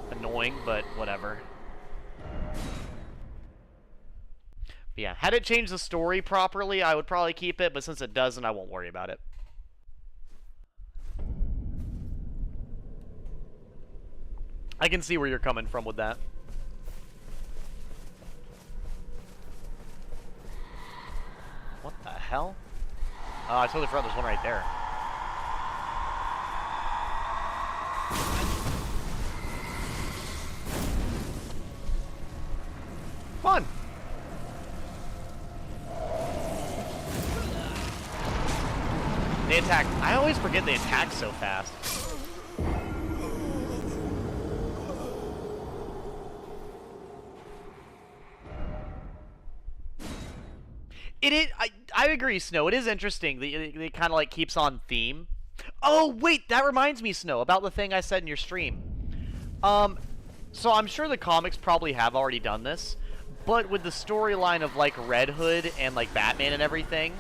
Annoying, but whatever. But yeah, had it changed the story properly, I would probably keep it, but since it doesn't, I won't worry about it. I can see where you're coming from with that. What the hell? Oh, I totally forgot there's one right there. Fun! They attack. I always forget they attack so fast. I agree, Snow. It is interesting. It kind of like keeps on theme. Oh, wait, that reminds me, Snow, about the thing I said in your stream. So I'm sure the comics probably have already done this, but with the storyline of like Red Hood and like Batman and everything,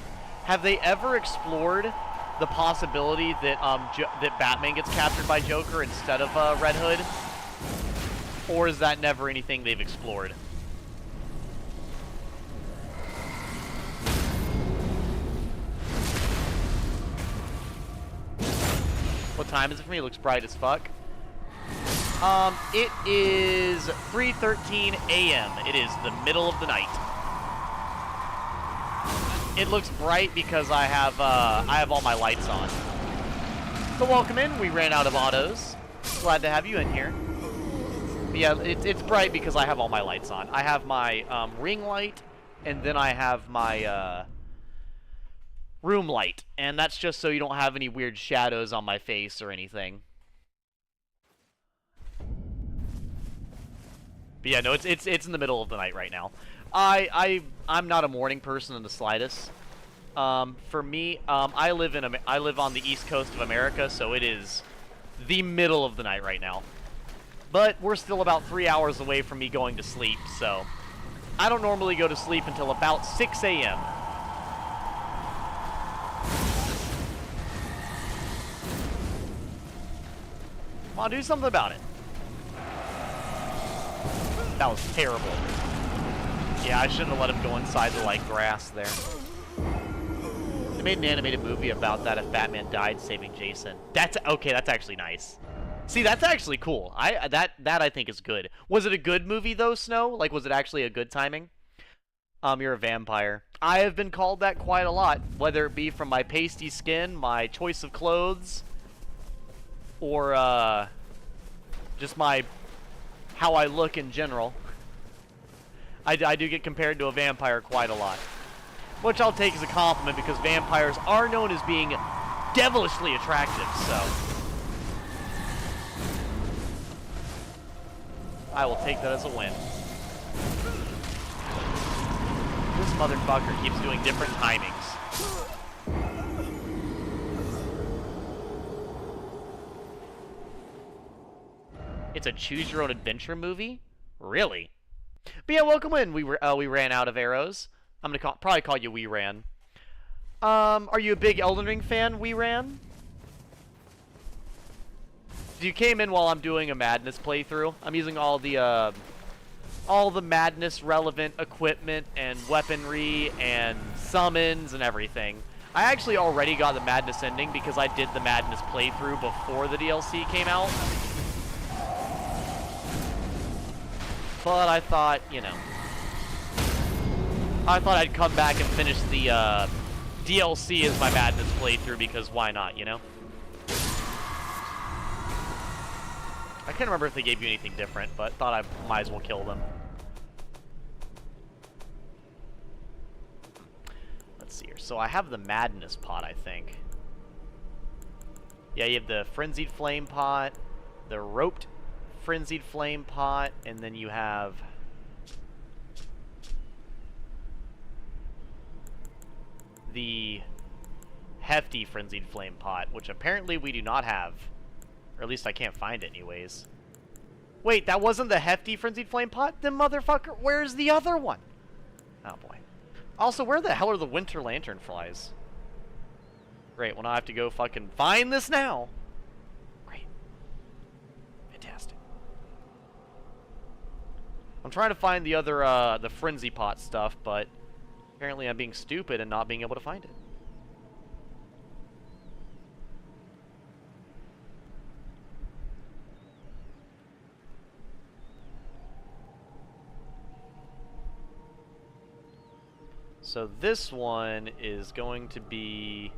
have they ever explored the possibility that that Batman gets captured by Joker instead of Red Hood? Or is that never anything they've explored? What time is it for me? It looks bright as fuck. It is 3:13 a.m. It is the middle of the night. It looks bright because I have all my lights on. So welcome in. We ran out of autos. Glad to have you in here. But yeah, it's bright because I have all my lights on. I have my ring light, and then I have my room light, and that's just so you don't have any weird shadows on my face or anything. But yeah, no, it's in the middle of the night right now. I'm not a morning person in the slightest. For me, I live on the East Coast of America, so it is the middle of the night right now. But we're still about 3 hours away from me going to sleep, so I don't normally go to sleep until about 6 a.m. Come on, do something about it. That was terrible. Yeah, I shouldn't have let him go inside the, like, grass there. They made an animated movie about that if Batman died saving Jason. That's okay. That's actually nice. See, that's actually cool. That I think is good. Was it a good movie though, Snow? Like, was it actually a good timing? You're a vampire. I have been called that quite a lot, whether it be from my pasty skin, my choice of clothes, or just how I look in general. I do get compared to a vampire quite a lot, which I'll take as a compliment because vampires are known as being devilishly attractive, so I will take that as a win. This motherfucker keeps doing different timings. It's a choose-your-own-adventure movie? Really? But yeah, welcome in. We ran out of arrows. I'm gonna probably call you We Ran. Are you a big Elden Ring fan, We Ran? You came in while I'm doing a Madness playthrough. I'm using all the Madness relevant equipment and weaponry and summons and everything. I actually already got the Madness ending because I did the Madness playthrough before the DLC came out. But I thought, you know, I thought I'd come back and finish the DLC as my Madness playthrough because why not, you know? I can't remember if they gave you anything different, but thought I might as well kill them. Let's see here. So I have the Madness pot, I think. Yeah, you have the Frenzied Flame pot, the Roped Frenzied Flame pot, and then you have the Hefty Frenzied Flame pot, which apparently we do not have. Or at least I can't find it anyways. Wait, that wasn't the Hefty Frenzied Flame pot? Then motherfucker, where's the other one? Oh boy. Also, where the hell are the Winter Lantern flies? Great, well now I have to go fucking find this now. Great. Fantastic. I'm trying to find the other, the Frenzy pot stuff, but apparently I'm being stupid and not being able to find it. So this one is going to be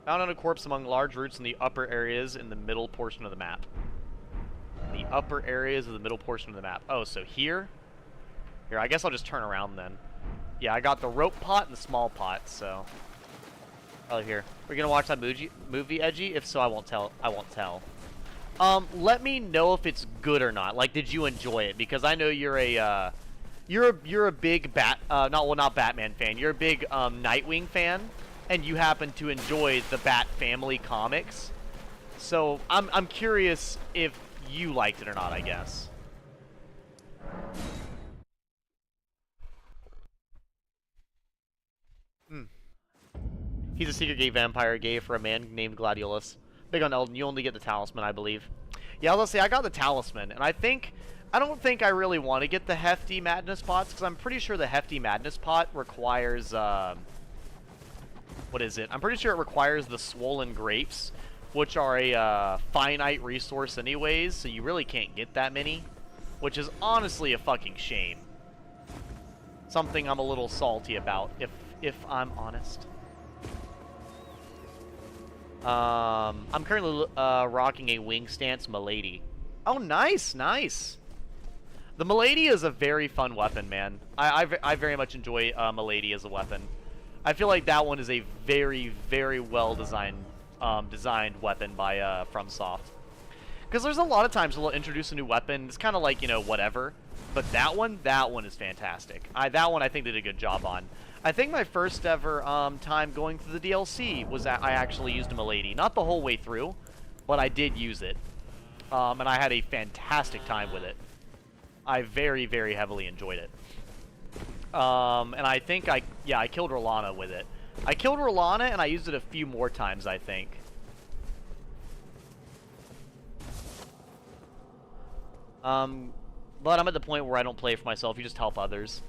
found on a corpse among large roots in the upper areas in the middle portion of the map. The upper areas of the middle portion of the map. Oh, so here? Here, I guess I'll just turn around then. Yeah, I got the rope pot and the small pot, so. Oh, here. We're gonna watch that movie, Edgy? If so, I won't tell. I won't tell. Let me know if it's good or not. Like, did you enjoy it? Because I know you're a, you're a big not Batman fan. You're a big Nightwing fan, and you happen to enjoy the Bat Family comics. So I'm curious if you liked it or not, I guess. He's a secret gay vampire, gay for a man named Gladiolus. Big on Elden, you only get the talisman, I believe. Yeah, let's see, I got the talisman, and I don't think I really want to get the Hefty Madness pots, because I'm pretty sure the Hefty Madness pot requires, what is it? I'm pretty sure it requires the Swollen Grapes, which are a finite resource anyways, so you really can't get that many, which is honestly a fucking shame. Something I'm a little salty about, if I'm honest. I'm currently rocking a Wing Stance Milady. Oh, nice, nice. The Milady is a very fun weapon, man. I very much enjoy Milady as a weapon. I feel like that one is a very, very well designed weapon by FromSoft. Because there's a lot of times they'll introduce a new weapon. It's kind of like, you know, whatever. But that one is fantastic. That one I think they did a good job on. I think my first ever time going through the DLC was that I actually used a Milady. Not the whole way through, but I did use it. And I had a fantastic time with it. I very, very heavily enjoyed it. And I think I killed Rolana with it. I killed Rolana and I used it a few more times, I think. But I'm at the point where I don't play for myself, you just help others.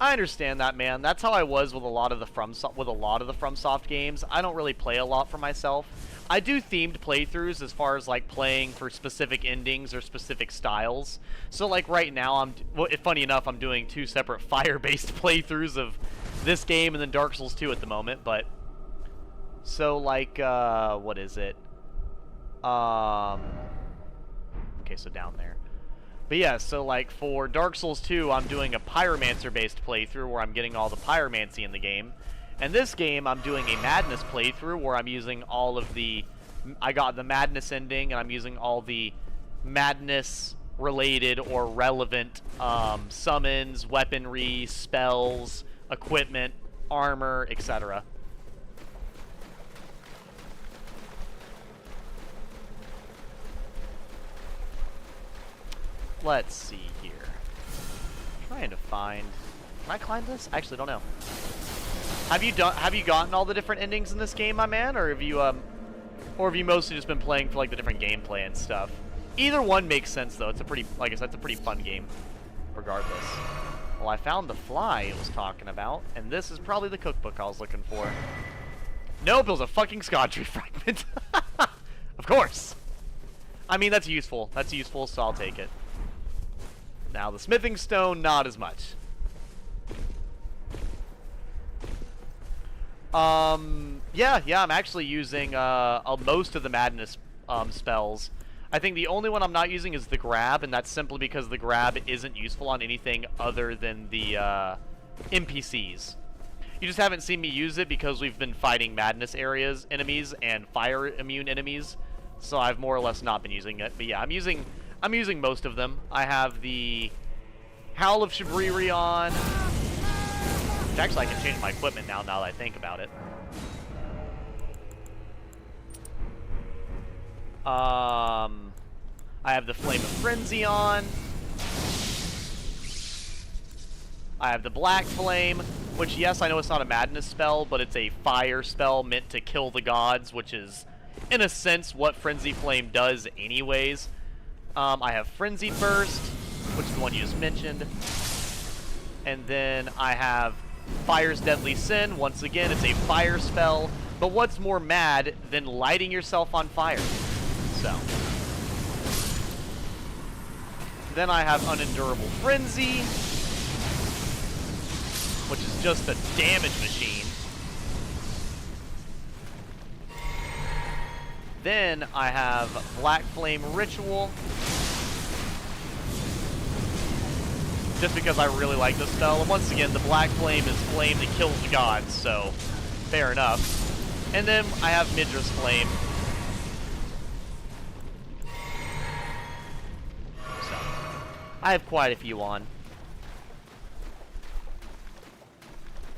I understand that, man. That's how I was with a lot of the FromSoft games. I don't really play a lot for myself. I do themed playthroughs as far as like playing for specific endings or specific styles. So like right now, funny enough, I'm doing 2 separate fire-based playthroughs of this game and then Dark Souls 2 at the moment. But so like, what is it? Okay, so down there. But yeah, so like for Dark Souls 2, I'm doing a Pyromancer-based playthrough where I'm getting all the pyromancy in the game. And this game, I'm doing a Madness playthrough where I'm using all of the... I got the Madness ending, and I'm using all the Madness-related or relevant summons, weaponry, spells, equipment, armor, etc. Let's see here. Trying to find... Can I climb this? I actually don't know. Have you gotten all the different endings in this game, my man, or have you mostly just been playing for like the different gameplay and stuff? Either one makes sense though. It's a pretty, like I said, it's a pretty fun game, regardless. Well, I found the fly it was talking about, and this is probably the cookbook I was looking for. Nope, it was a fucking Scottree fragment. Of course. I mean, that's useful. That's useful, so I'll take it. Now, the smithing stone, not as much. Yeah, I'm actually using most of the Madness spells. I think the only one I'm not using is the grab, and that's simply because the grab isn't useful on anything other than the NPCs. You just haven't seen me use it because we've been fighting Madness areas enemies and fire immune enemies, so I've more or less not been using it. But yeah, I'm using most of them. I have the Howl of Shabriri on. Which actually I can change my equipment now that I think about it. I have the Flame of Frenzy on. I have the Black Flame, which, yes, I know it's not a Madness spell, but it's a fire spell meant to kill the gods, which is, in a sense, what Frenzy Flame does anyways. I have Frenzied Burst, which is the one you just mentioned. And then I have Fire's Deadly Sin. Once again, it's a fire spell. But what's more mad than lighting yourself on fire? So. Then I have Unendurable Frenzy, which is just a damage machine. Then I have Black Flame Ritual, just because I really like this spell. And once again, the Black Flame is flame that kills the gods, so fair enough. And then I have Midra's Flame. So, I have quite a few on.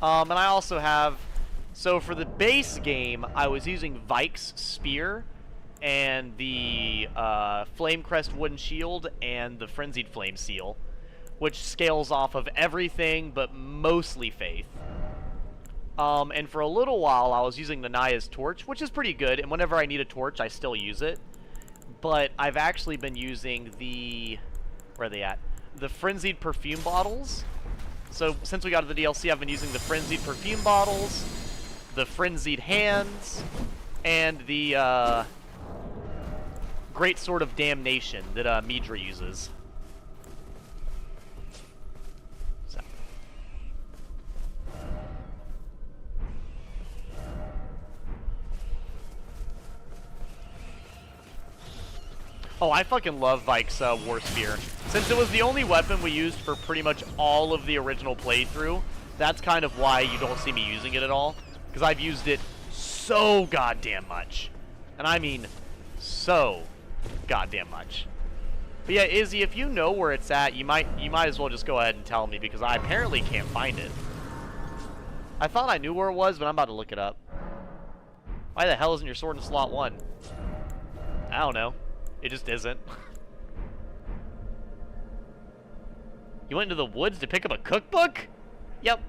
And I also have... So for the base game, I was using Vike's Spear and the Flame Crest Wooden Shield and the Frenzied Flame Seal, which scales off of everything but mostly Faith. And for a little while, I was using the Naya's Torch, which is pretty good, and whenever I need a torch, I still use it. But I've actually been using the... Where are they at? The Frenzied Perfume Bottles. So since we got to the DLC, I've been using the Frenzied Perfume Bottles, the Frenzied Hands, and the Great Sword of Damnation that Midra uses. So. Oh, I fucking love Vike's War Spear. Since it was the only weapon we used for pretty much all of the original playthrough, that's kind of why you don't see me using it at all. Because I've used it so goddamn much. And I mean so goddamn much. But yeah, Izzy, if you know where it's at, you might as well just go ahead and tell me, because I apparently can't find it. I thought I knew where it was, but I'm about to look it up. Why the hell isn't your sword in slot 1? I don't know. It just isn't. You went into the woods to pick up a cookbook? Yep.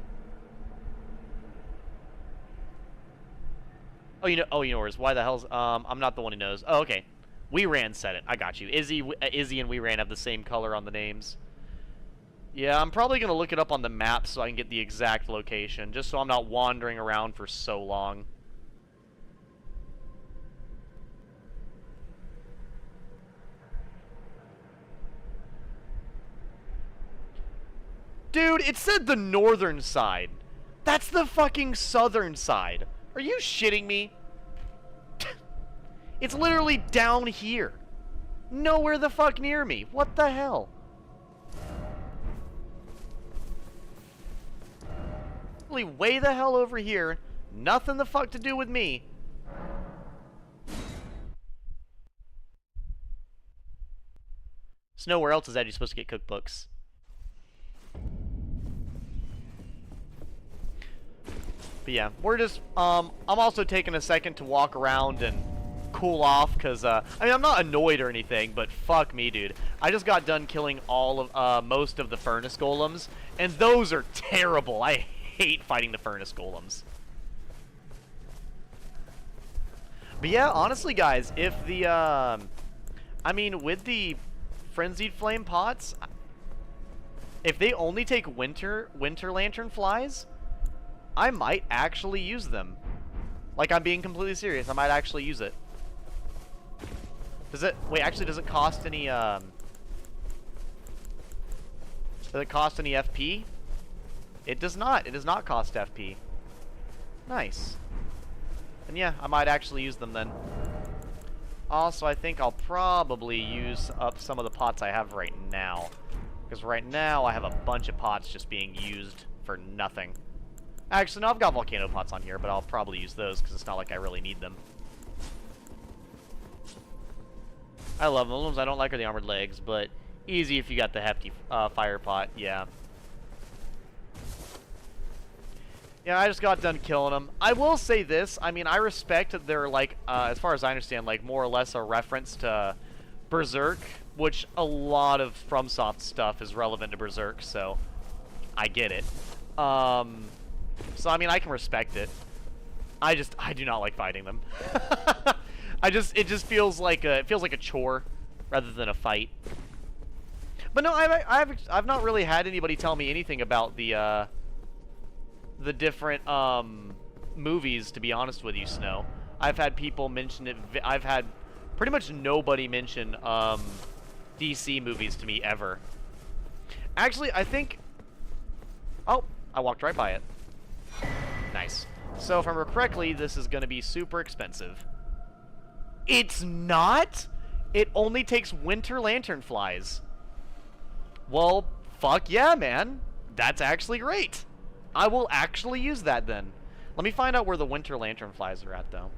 Oh, you know where it is. Why the hell's... I'm not the one who knows. Oh, okay. We Ran said it. I got you. Izzy and We Ran have the same color on the names. Yeah, I'm probably going to look it up on the map so I can get the exact location, just so I'm not wandering around for so long. Dude, it said the northern side. That's the fucking southern side. Are you shitting me? It's literally down here. Nowhere the fuck near me. What the hell? Literally way the hell over here. Nothing the fuck to do with me. So nowhere else is actually supposed to get cookbooks. But yeah, we're just, I'm also taking a second to walk around and cool off, because, I mean, I'm not annoyed or anything, but fuck me, dude. I just got done killing all of, most of the furnace golems, and those are terrible. I hate fighting the furnace golems. But yeah, honestly, guys, if the, I mean, with the Frenzied Flame pots, if they only take winter lantern flies, I might actually use them. Like, I'm being completely serious. I might actually use it. Does it... Wait, actually, does it cost any, Does it cost any FP? It does not. It does not cost FP. Nice. And yeah, I might actually use them then. Also, I think I'll probably use up some of the pots I have right now. Because right now, I have a bunch of pots just being used for nothing. Actually, no, I've got volcano pots on here, but I'll probably use those because it's not like I really need them. I love them. The ones I don't like are the armored legs, but easy if you got the hefty fire pot, yeah. Yeah, I just got done killing them. I will say this, I mean, I respect that they're, like, as far as I understand, like, more or less a reference to Berserk, which a lot of FromSoft stuff is relevant to Berserk, so I get it. So, I mean, I can respect it. I do not like fighting them. It just feels like a chore rather than a fight. But no, I've not really had anybody tell me anything about the different movies, to be honest with you, Snow. I've had people mention it. I've had pretty much nobody mention DC movies to me ever. Actually, I think... Oh, I walked right by it. Nice. So, if I remember correctly, this is going to be super expensive. It's not? It only takes winter lantern flies. Well, fuck yeah, man. That's actually great. I will actually use that then. Let me find out where the winter lantern flies are at, though.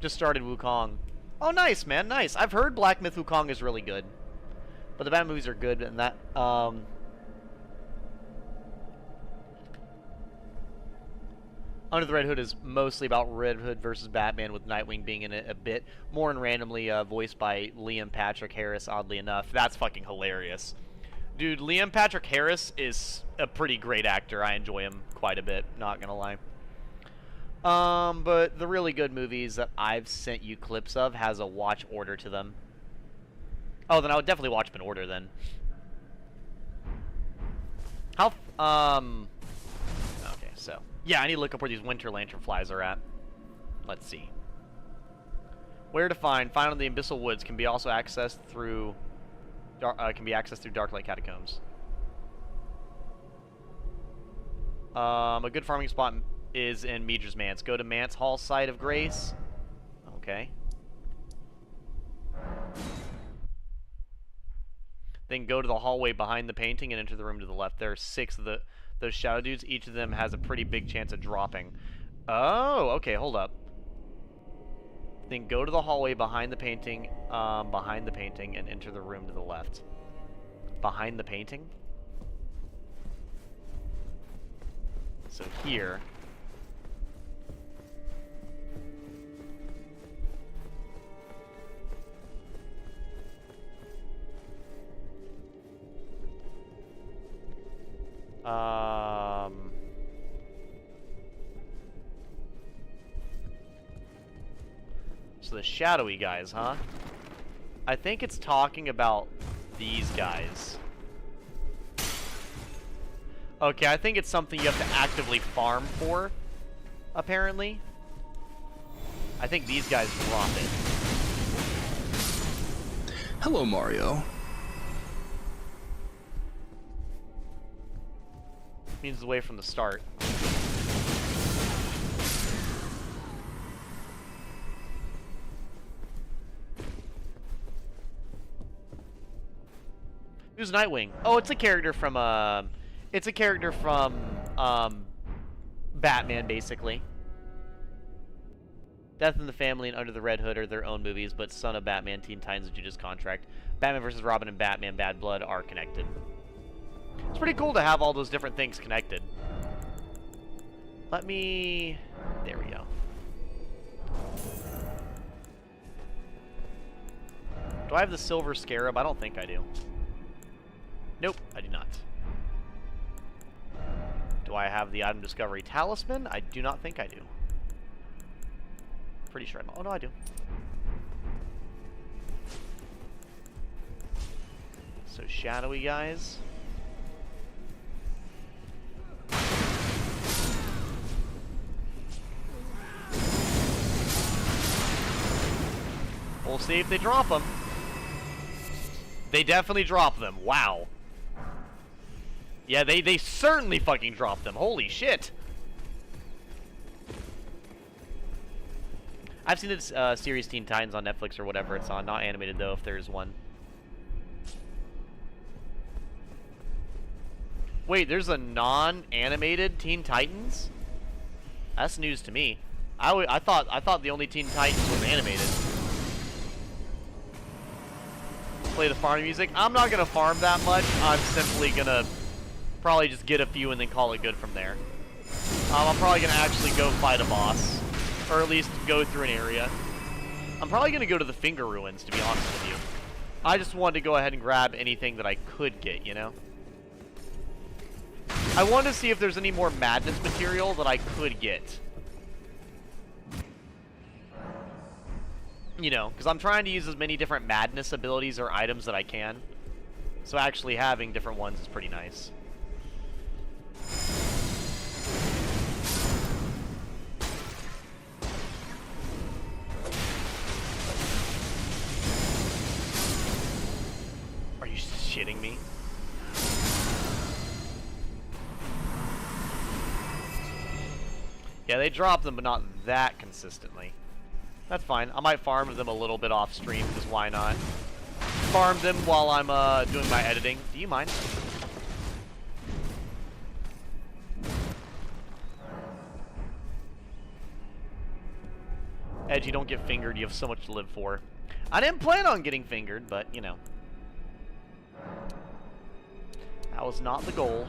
Just started Wukong. Oh, nice, man, nice. I've heard Black Myth Wukong is really good. But the Batman movies are good, and that, Under the Red Hood is mostly about Red Hood versus Batman, with Nightwing being in it a bit more, and randomly voiced by Liam Patrick Harris, oddly enough. That's fucking hilarious. Dude, Liam Patrick Harris is a pretty great actor. I enjoy him quite a bit, not gonna lie. But the really good movies that I've sent you clips of has a watch order to them. Oh, then I would definitely watch them in order then. How, okay, so. Yeah, I need to look up where these winter lantern flies are at. Let's see. Where to find. Found in the Abyssal Woods can be also accessed through, Darklight Catacombs. A good farming spot is in Meader's Manse. Go to Mance Hall, Site of Grace. Okay. Then go to the hallway behind the painting and enter the room to the left. There are 6 of those shadow dudes. Each of them has a pretty big chance of dropping. Oh, okay, hold up. Then go to the hallway behind the painting, and enter the room to the left. Behind the painting? So here. So the shadowy guys, huh? I think it's talking about these guys. Okay, I think it's something you have to actively farm for, apparently. I think these guys drop it. Hello, Mario. Means away from the start. Who's Nightwing? Oh, it's a character from Batman, basically. Death in the Family and Under the Red Hood are their own movies, but Son of Batman, Teen Titans, and Judas Contract, Batman vs. Robin, and Batman Bad Blood are connected. It's pretty cool to have all those different things connected. Let me... There we go. Do I have the Silver Scarab? I don't think I do. Nope, I do not. Do I have the Item Discovery Talisman? I do not think I do. Pretty sure I don't. Oh, no, I do. So, shadowy guys. We'll see if they drop them. They definitely drop them. Wow. Yeah, they certainly fucking drop them. Holy shit. I've seen this series Teen Titans on Netflix or whatever it's on. Not animated, though, if there's one. Wait, there's a non-animated Teen Titans? That's news to me. I thought the only Teen Titans was animated. Play the farm music. I'm not gonna farm that much. I'm simply gonna probably just get a few and then call it good from there. I'm probably gonna actually go fight a boss, or at least go through an area. I'm probably gonna go to the Finger Ruins, to be honest with you. I just wanted to go ahead and grab anything that I could get, you know? I wanted to see if there's any more Madness material that I could get. You know, because I'm trying to use as many different Madness abilities or items that I can. So actually having different ones is pretty nice. Are you shitting me? Yeah, they drop them, but not that consistently. That's fine. I might farm them a little bit off stream, because why not? Farm them while I'm doing my editing. Do you mind? Edge, you don't get fingered. You have so much to live for. I didn't plan on getting fingered, but, you know. That was not the goal.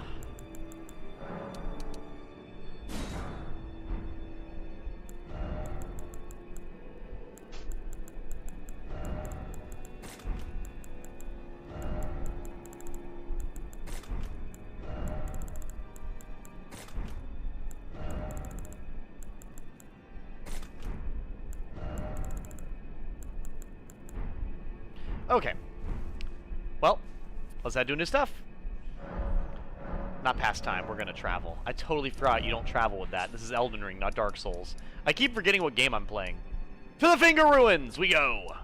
Okay. Well, let's head to new stuff. Not past time, we're gonna travel. I totally forgot you don't travel with that. This is Elden Ring, not Dark Souls. I keep forgetting what game I'm playing. To the Finger Ruins, we go!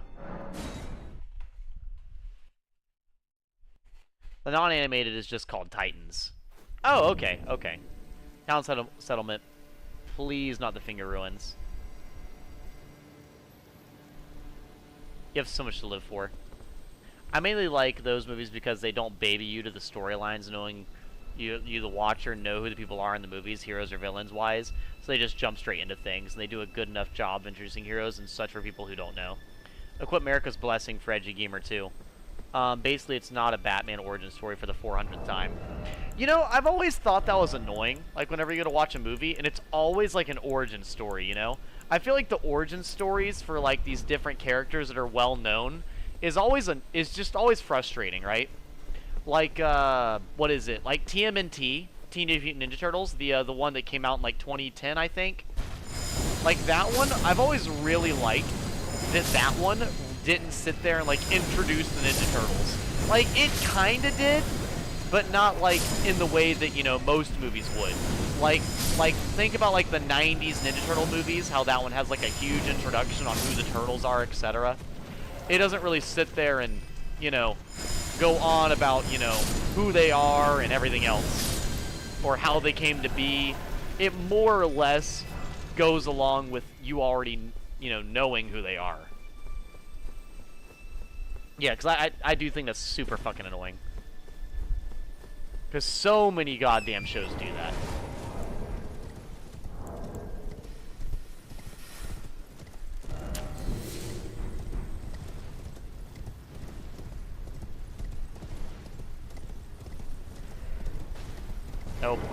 The non-animated is just called Titans. Oh, okay, okay. Town settlement. Please not the Finger Ruins. You have so much to live for. I mainly like those movies because they don't baby you to the storylines, knowing you the watcher, know who the people are in the movies, heroes or villains wise. So they just jump straight into things, and they do a good enough job of introducing heroes and such for people who don't know. Equip America's Blessing for Edgy Gamer 2. Basically, it's not a Batman origin story for the 400th time. You know, I've always thought that was annoying, like whenever you go to watch a movie, and it's always like an origin story, you know? I feel like the origin stories for like these different characters that are well known is just always frustrating, right? Like what is it? Like TMNT, Teenage Mutant Ninja Turtles, the one that came out in like 2010, I think. Like that one, I've always really liked that that one didn't sit there and, like, introduce the Ninja Turtles. Like, it kinda did, but not, like, in the way that, you know, most movies would. Like, think about, like, the 90s Ninja Turtle movies, how that one has, like, a huge introduction on who the Turtles are, etc. It doesn't really sit there and, you know, go on about, you know, who they are and everything else, or how they came to be. It more or less goes along with you already, you know, knowing who they are. Yeah, because I do think that's super fucking annoying. Because so many goddamn shows do that. Oh boy.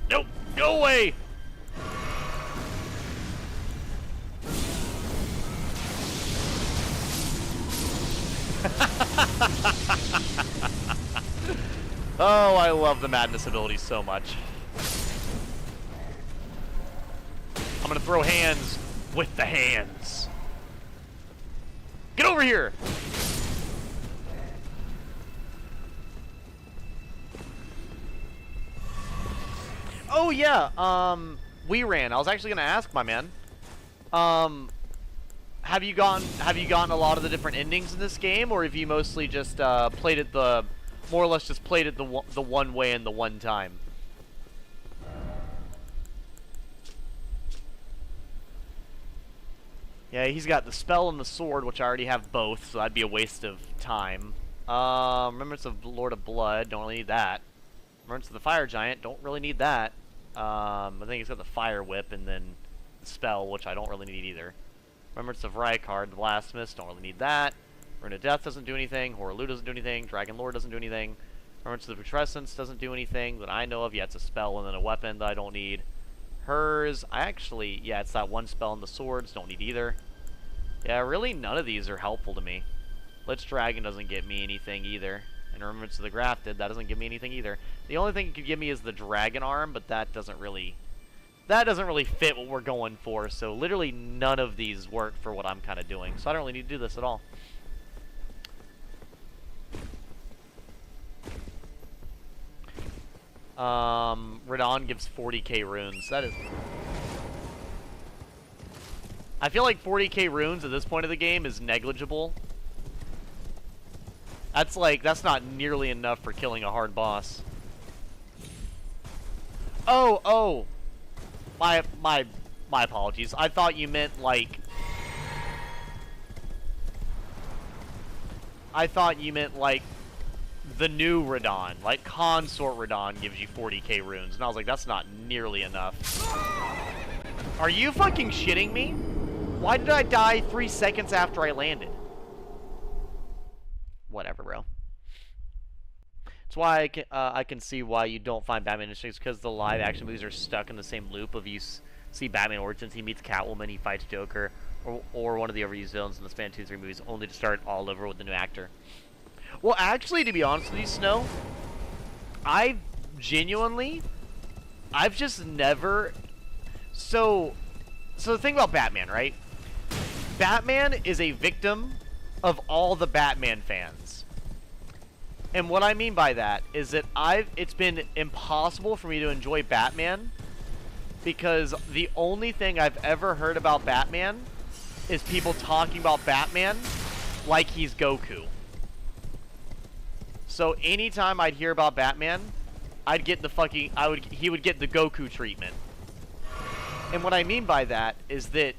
Nope, go away! Oh, I love the Madness ability so much. I'm gonna throw hands with the hands. Get over here! Oh yeah, we ran. I was actually gonna ask, my man. Have you gotten a lot of the different endings in this game, or have you mostly just played it more or less just played it the one way and the one time? Yeah, he's got the spell and the sword, which I already have both, so that'd be a waste of time. Remembrance of Lord of Blood, don't really need that. Remembrance of the Fire Giant, don't really need that. I think he's got the Fire Whip and then the spell, which I don't really need either. Remembrance of Rykard, the Blasphemous, don't really need that. Rune of Death doesn't do anything. Horaloo doesn't do anything. Dragon Lord doesn't do anything. Remembrance of the Putrescence doesn't do anything that I know of. Yeah, it's a spell and then a weapon that I don't need. Hers, yeah, it's that one spell and the swords, don't need either. Yeah, really none of these are helpful to me. Lich Dragon doesn't get me anything either. And Remembrance of the Grafted, that doesn't give me anything either. The only thing it could give me is the Dragon Arm, but that doesn't really fit what we're going for. So literally none of these work for what I'm kind of doing. So I don't really need to do this at all. Radon gives 40k runes. That is... I feel like 40k runes at this point of the game is negligible. That's not nearly enough for killing a hard boss. Oh! My apologies. I thought you meant, like... the new Radon. Like, Consort Radon gives you 40k runes. And I was like, that's not nearly enough. Are you fucking shitting me? Why did I die 3 seconds after I landed? Whatever, bro. That's why I can see why you don't find Batman interesting. It's because the live action movies are stuck in the same loop of you see Batman Origins, he meets Catwoman, he fights Joker, or one of the overused villains in the span 2-3 movies, only to start all over with the new actor. Well, actually, to be honest with you, Snow, I've just never... So the thing about Batman, right? Batman is a victim of all the Batman fans. And what I mean by that is that it's been impossible for me to enjoy Batman because the only thing I've ever heard about Batman is people talking about Batman like he's Goku. So anytime I'd hear about Batman, he would get the Goku treatment. And what I mean by that is that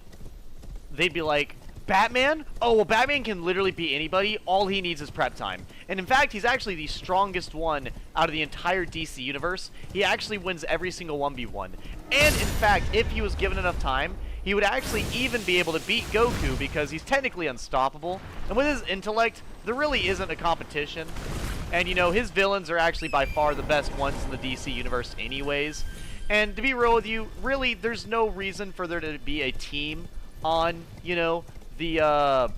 they'd be like, Batman? Oh, well, Batman can literally beat anybody. All he needs is prep time. And in fact, he's actually the strongest one out of the entire DC universe. He actually wins every single 1v1. And in fact, if he was given enough time, he would actually even be able to beat Goku because he's technically unstoppable. And with his intellect, there really isn't a competition. And, you know, his villains are actually by far the best ones in the DC universe anyways. And to be real with you, really, there's no reason for there to be a team on, you know, the,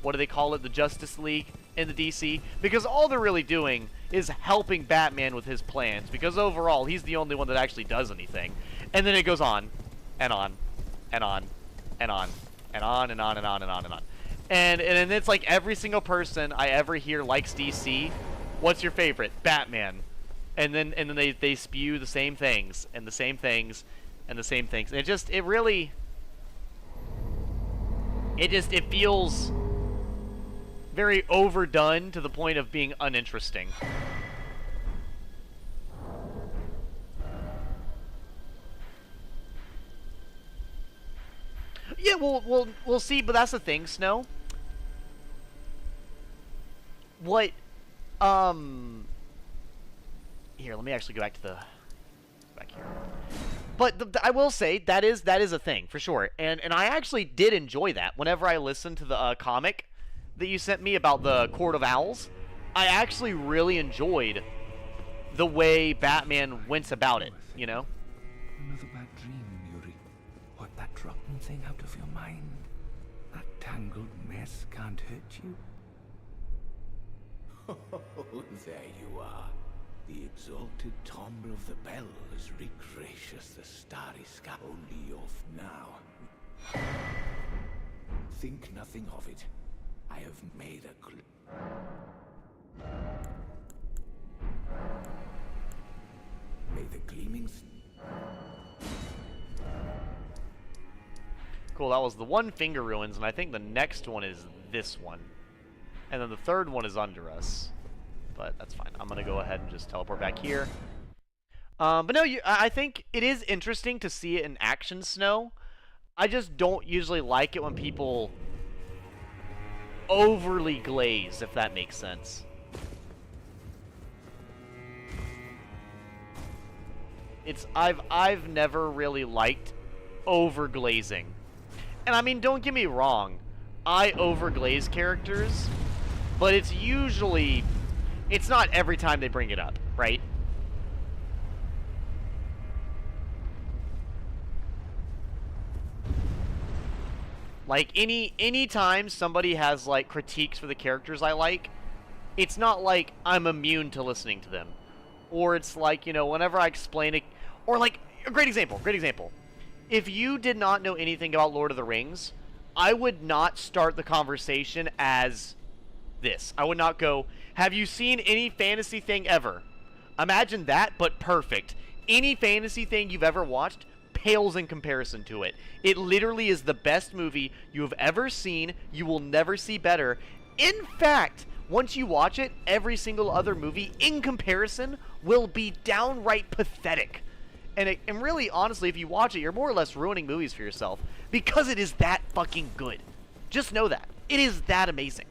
what do they call it, the Justice League in the DC, because all they're really doing is helping Batman with his plans, because overall, he's the only one that actually does anything. And then it goes on, and on, and on, and on, and on, and on, and on, and on, and on. And it's like every single person I ever hear likes DC. What's your favorite? Batman. And then they spew the same things, and the same things, and the same things. And it feels very overdone to the point of being uninteresting. Yeah, we'll see, but that's the thing, Snow. What, here, let me actually go back to the, back here. But I will say, that is a thing, for sure. And I actually did enjoy that. Whenever I listened to the comic that you sent me about the Court of Owls, I actually really enjoyed the way Batman went about it, you know? Another bad dream, Yuri. Wipe that rotten thing out of your mind. That tangled mess can't hurt you. Oh, there you are. The exalted timbre of the bell has regracious the starry sky. Only off now. Think nothing of it. I have made a May the gleaming... Cool, that was the one finger ruins, and I think the next one is this one. And then the third one is under us. But that's fine. I'm going to go ahead and just teleport back here. But no, I think it is interesting to see it in action, Snow. I just don't usually like it when people overly glaze, if that makes sense. I've never really liked overglazing. And I mean, don't get me wrong. I overglaze characters, but it's usually... It's not every time they bring it up, right? Like, any time somebody has, like, critiques for the characters I like, it's not like I'm immune to listening to them. Or it's like, you know, whenever I explain it... Or, like, a great example. If you did not know anything about Lord of the Rings, I would not start the conversation as this. I would not go... Have you seen any fantasy thing ever? Imagine that, but perfect. Any fantasy thing you've ever watched pales in comparison to it. It literally is the best movie you have ever seen. You will never see better. In fact, once you watch it, every single other movie in comparison will be downright pathetic. And really, honestly, if you watch it, you're more or less ruining movies for yourself because it is that fucking good. Just know that. It is that amazing.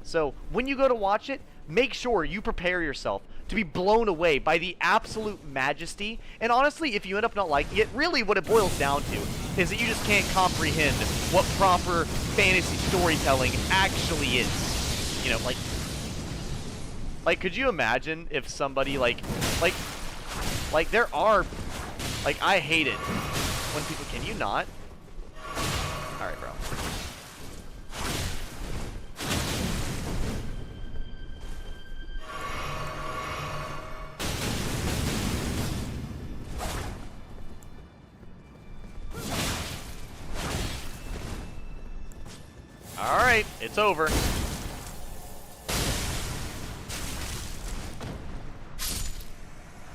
So, when you go to watch it, make sure you prepare yourself to be blown away by the absolute majesty. And honestly, if you end up not liking it, really what it boils down to is that you just can't comprehend what proper fantasy storytelling actually is. You know, like could you imagine if somebody, like there are, like, I hate it when people, can you not? Alright, bro. Alright, it's over.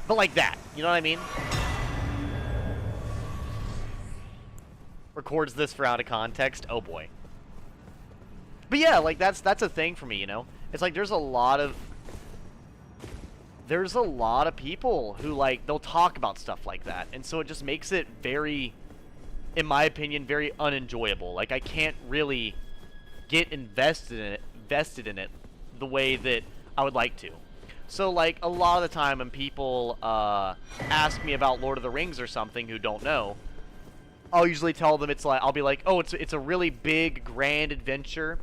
But like that, you know what I mean? Records this for out of context, oh boy. But yeah, like that's a thing for me, you know? It's like there's a lot of people who, like, they'll talk about stuff like that, and so it just makes it very, in my opinion, very unenjoyable. Like, I can't really get invested in it the way that I would like to. So, like, a lot of the time when people ask me about Lord of the Rings or something who don't know, I'll usually tell them it's like, I'll be like, oh, it's a really big, grand adventure,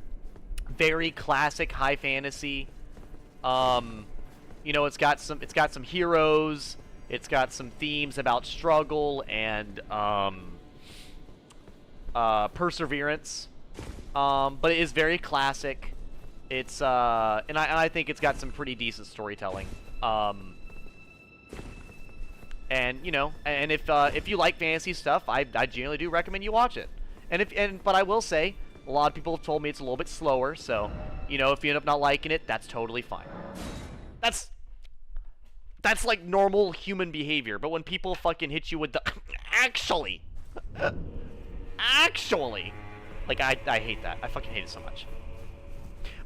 very classic high fantasy. You know, it's got some heroes, It's got some themes about struggle and perseverance. But it is very classic. It's and I think it's got some pretty decent storytelling. And you know, and if you like fantasy stuff, I genuinely do recommend you watch it. But I will say, a lot of people have told me it's a little bit slower, so you know, if you end up not liking it, that's totally fine. That's like normal human behavior. But when people fucking hit you with the actually, like I hate that. I fucking hate it so much.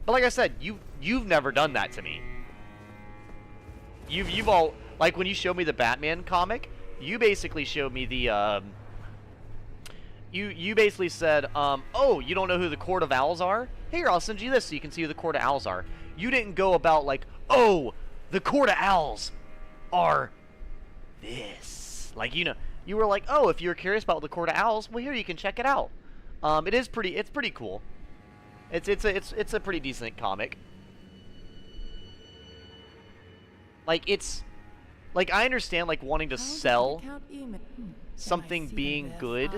But like I said, you've never done that to me. You've all, like when you showed me the Batman comic, you basically showed me the you basically said, oh, you don't know who the Court of Owls are? Here, I'll send you this so you can see who the Court of Owls are. You didn't go about like, oh, the Court of Owls are this. Like, you know, you were like, oh, if you're curious about the Court of Owls, well, here, you can check it out. It's pretty cool. It's a pretty decent comic. Like, it's, like, I understand, like, wanting to sell something being good,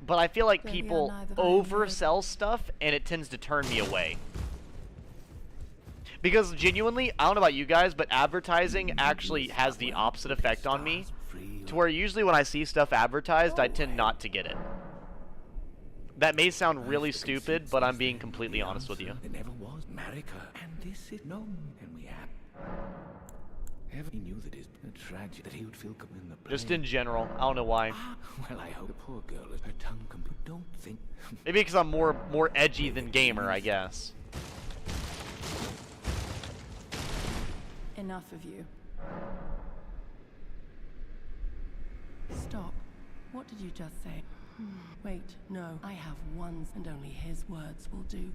but I feel like people oversell stuff, and it tends to turn me away. Because genuinely, I don't know about you guys, but advertising actually has the opposite effect on me, to where usually when I see stuff advertised, I tend not to get it. That may sound really stupid, but I'm being completely honest with you. There never was America, and this is known, and we have. He knew that it's a tragedy that he would feel come in the plane. Just in general, I don't know why. Well, I hope the poor girl is her tongue complete. Don't think. Maybe because I'm more edgy than gamer, I guess. Enough of you. Stop. What did you just say? Wait, no. I have ones, and only his words will do.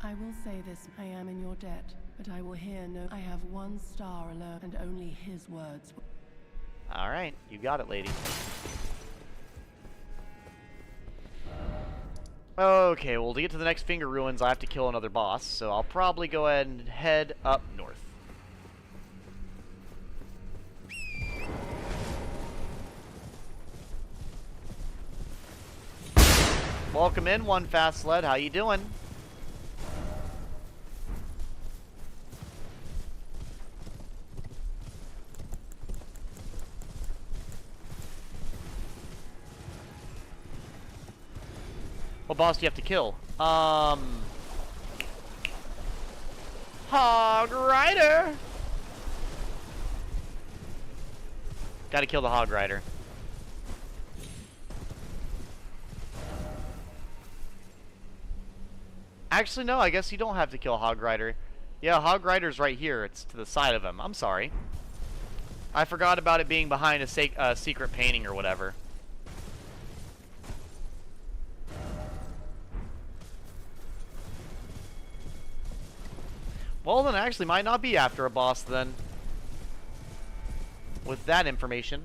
I will say this, I am in your debt, but I will hear no. I have one star alone, and only his words will. Alright, you got it, lady. Okay, well, to get to the next Finger Ruins, I have to kill another boss, so I'll probably go ahead and head up north. Welcome in, One Fast Sled. How you doing? What boss do you have to kill? Hog Rider! Gotta kill the Hog Rider. Actually, no, I guess you don't have to kill Hog Rider. Yeah, Hog Rider's right here. It's to the side of him. I'm sorry. I forgot about it being behind a secret painting or whatever. Well, then actually might not be after a boss then. With that information.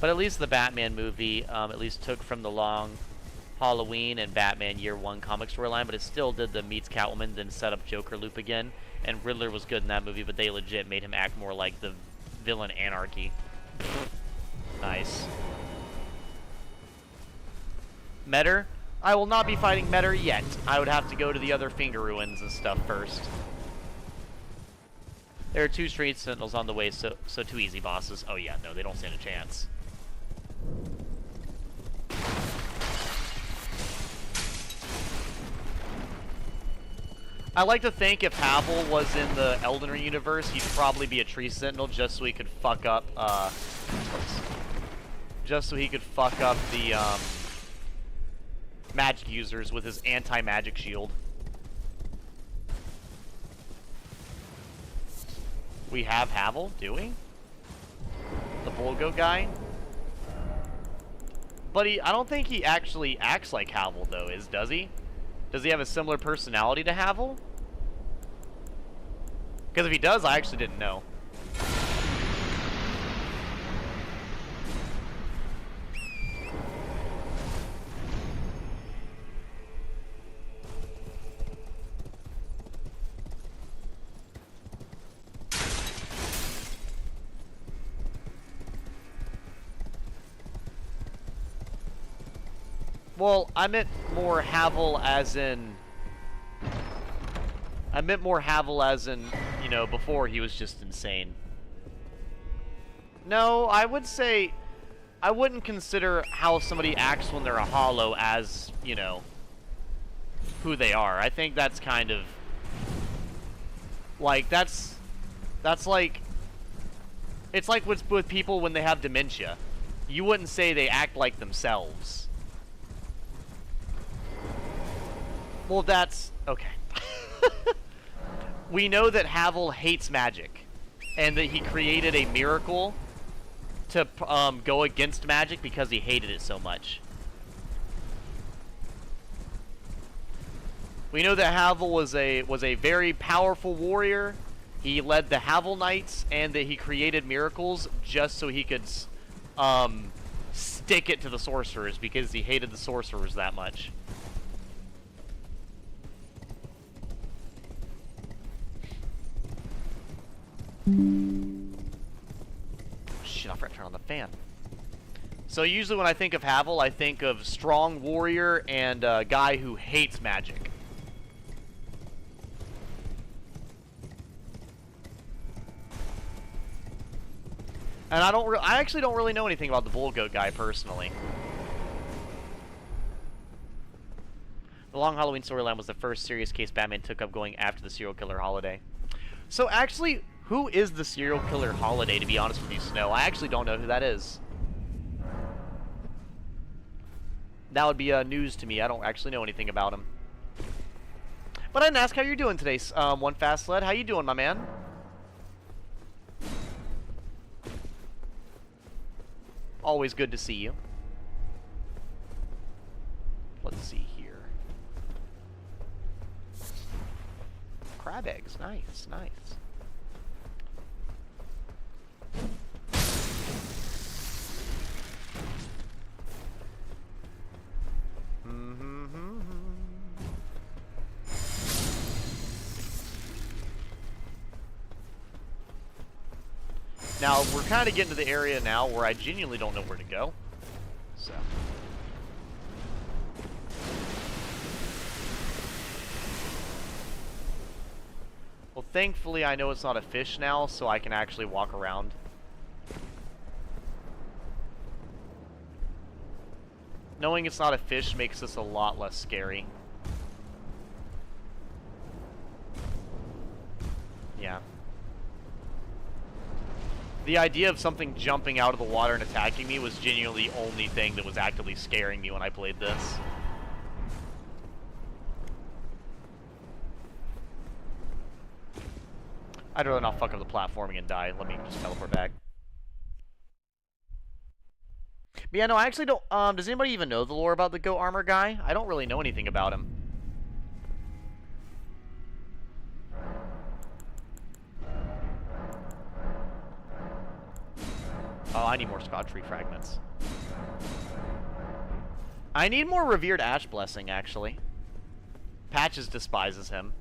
But at least the Batman movie at least took from the long Halloween and Batman Year One comic storyline, but it still did the meets Catwoman, then set up Joker loop again. And Riddler was good in that movie, but they legit made him act more like the villain Anarchy. Nice. Metter? I will not be fighting Metter yet. I would have to go to the other Finger Ruins and stuff first. There are 2 Street Sentinels on the way, so 2 easy bosses. Oh yeah, no, they don't stand a chance. I like to think if Havel was in the Elden Ring universe, he'd probably be a Tree Sentinel just so he could fuck up, the, magic users with his anti-magic shield. We have Havel, do we? The Volgo guy? But I don't think he actually acts like Havel, though, does he? Does he have a similar personality to Havel? Because if he does, I actually didn't know. Well, I meant more Havel as in... you know, before he was just insane. No, I would say... I wouldn't consider how somebody acts when they're a hollow as, you know, who they are. I think that's kind of... Like, that's like... It's like with people when they have dementia. You wouldn't say they act like themselves. Well, that's... Okay. We know that Havel hates magic. And that he created a miracle to go against magic because he hated it so much. We know that Havel was a very powerful warrior. He led the Havel Knights, and that he created miracles just so he could stick it to the sorcerers because he hated the sorcerers that much. Shit, I forgot to turn on the fan. So usually when I think of Havel, I think of strong warrior and a guy who hates magic. And I actually don't really know anything about the Bull Goat guy personally. The Long Halloween storyline was the first serious case Batman took up going after the serial killer Holiday. So actually, who is the serial killer Holiday, to be honest with you, Snow? I actually don't know who that is. That would be news to me. I don't actually know anything about him. But I didn't ask how you're doing today, One Fast Sled. How you doing, my man? Always good to see you. Let's see here. Crab eggs. Nice, nice. Now, we're kind of getting to the area now where I genuinely don't know where to go. So. Well, thankfully, I know it's not a fish now, so I can actually walk around. Knowing it's not a fish makes this a lot less scary. Yeah. The idea of something jumping out of the water and attacking me was genuinely the only thing that was actively scaring me when I played this. I'd rather not fuck up the platforming and die. Let me just teleport back. But yeah, no, I actually don't... does anybody even know the lore about the goat armor guy? I don't really know anything about him. Oh, I need more Scotch Tree fragments. I need more Revered Ash Blessing, actually. Patches despises him.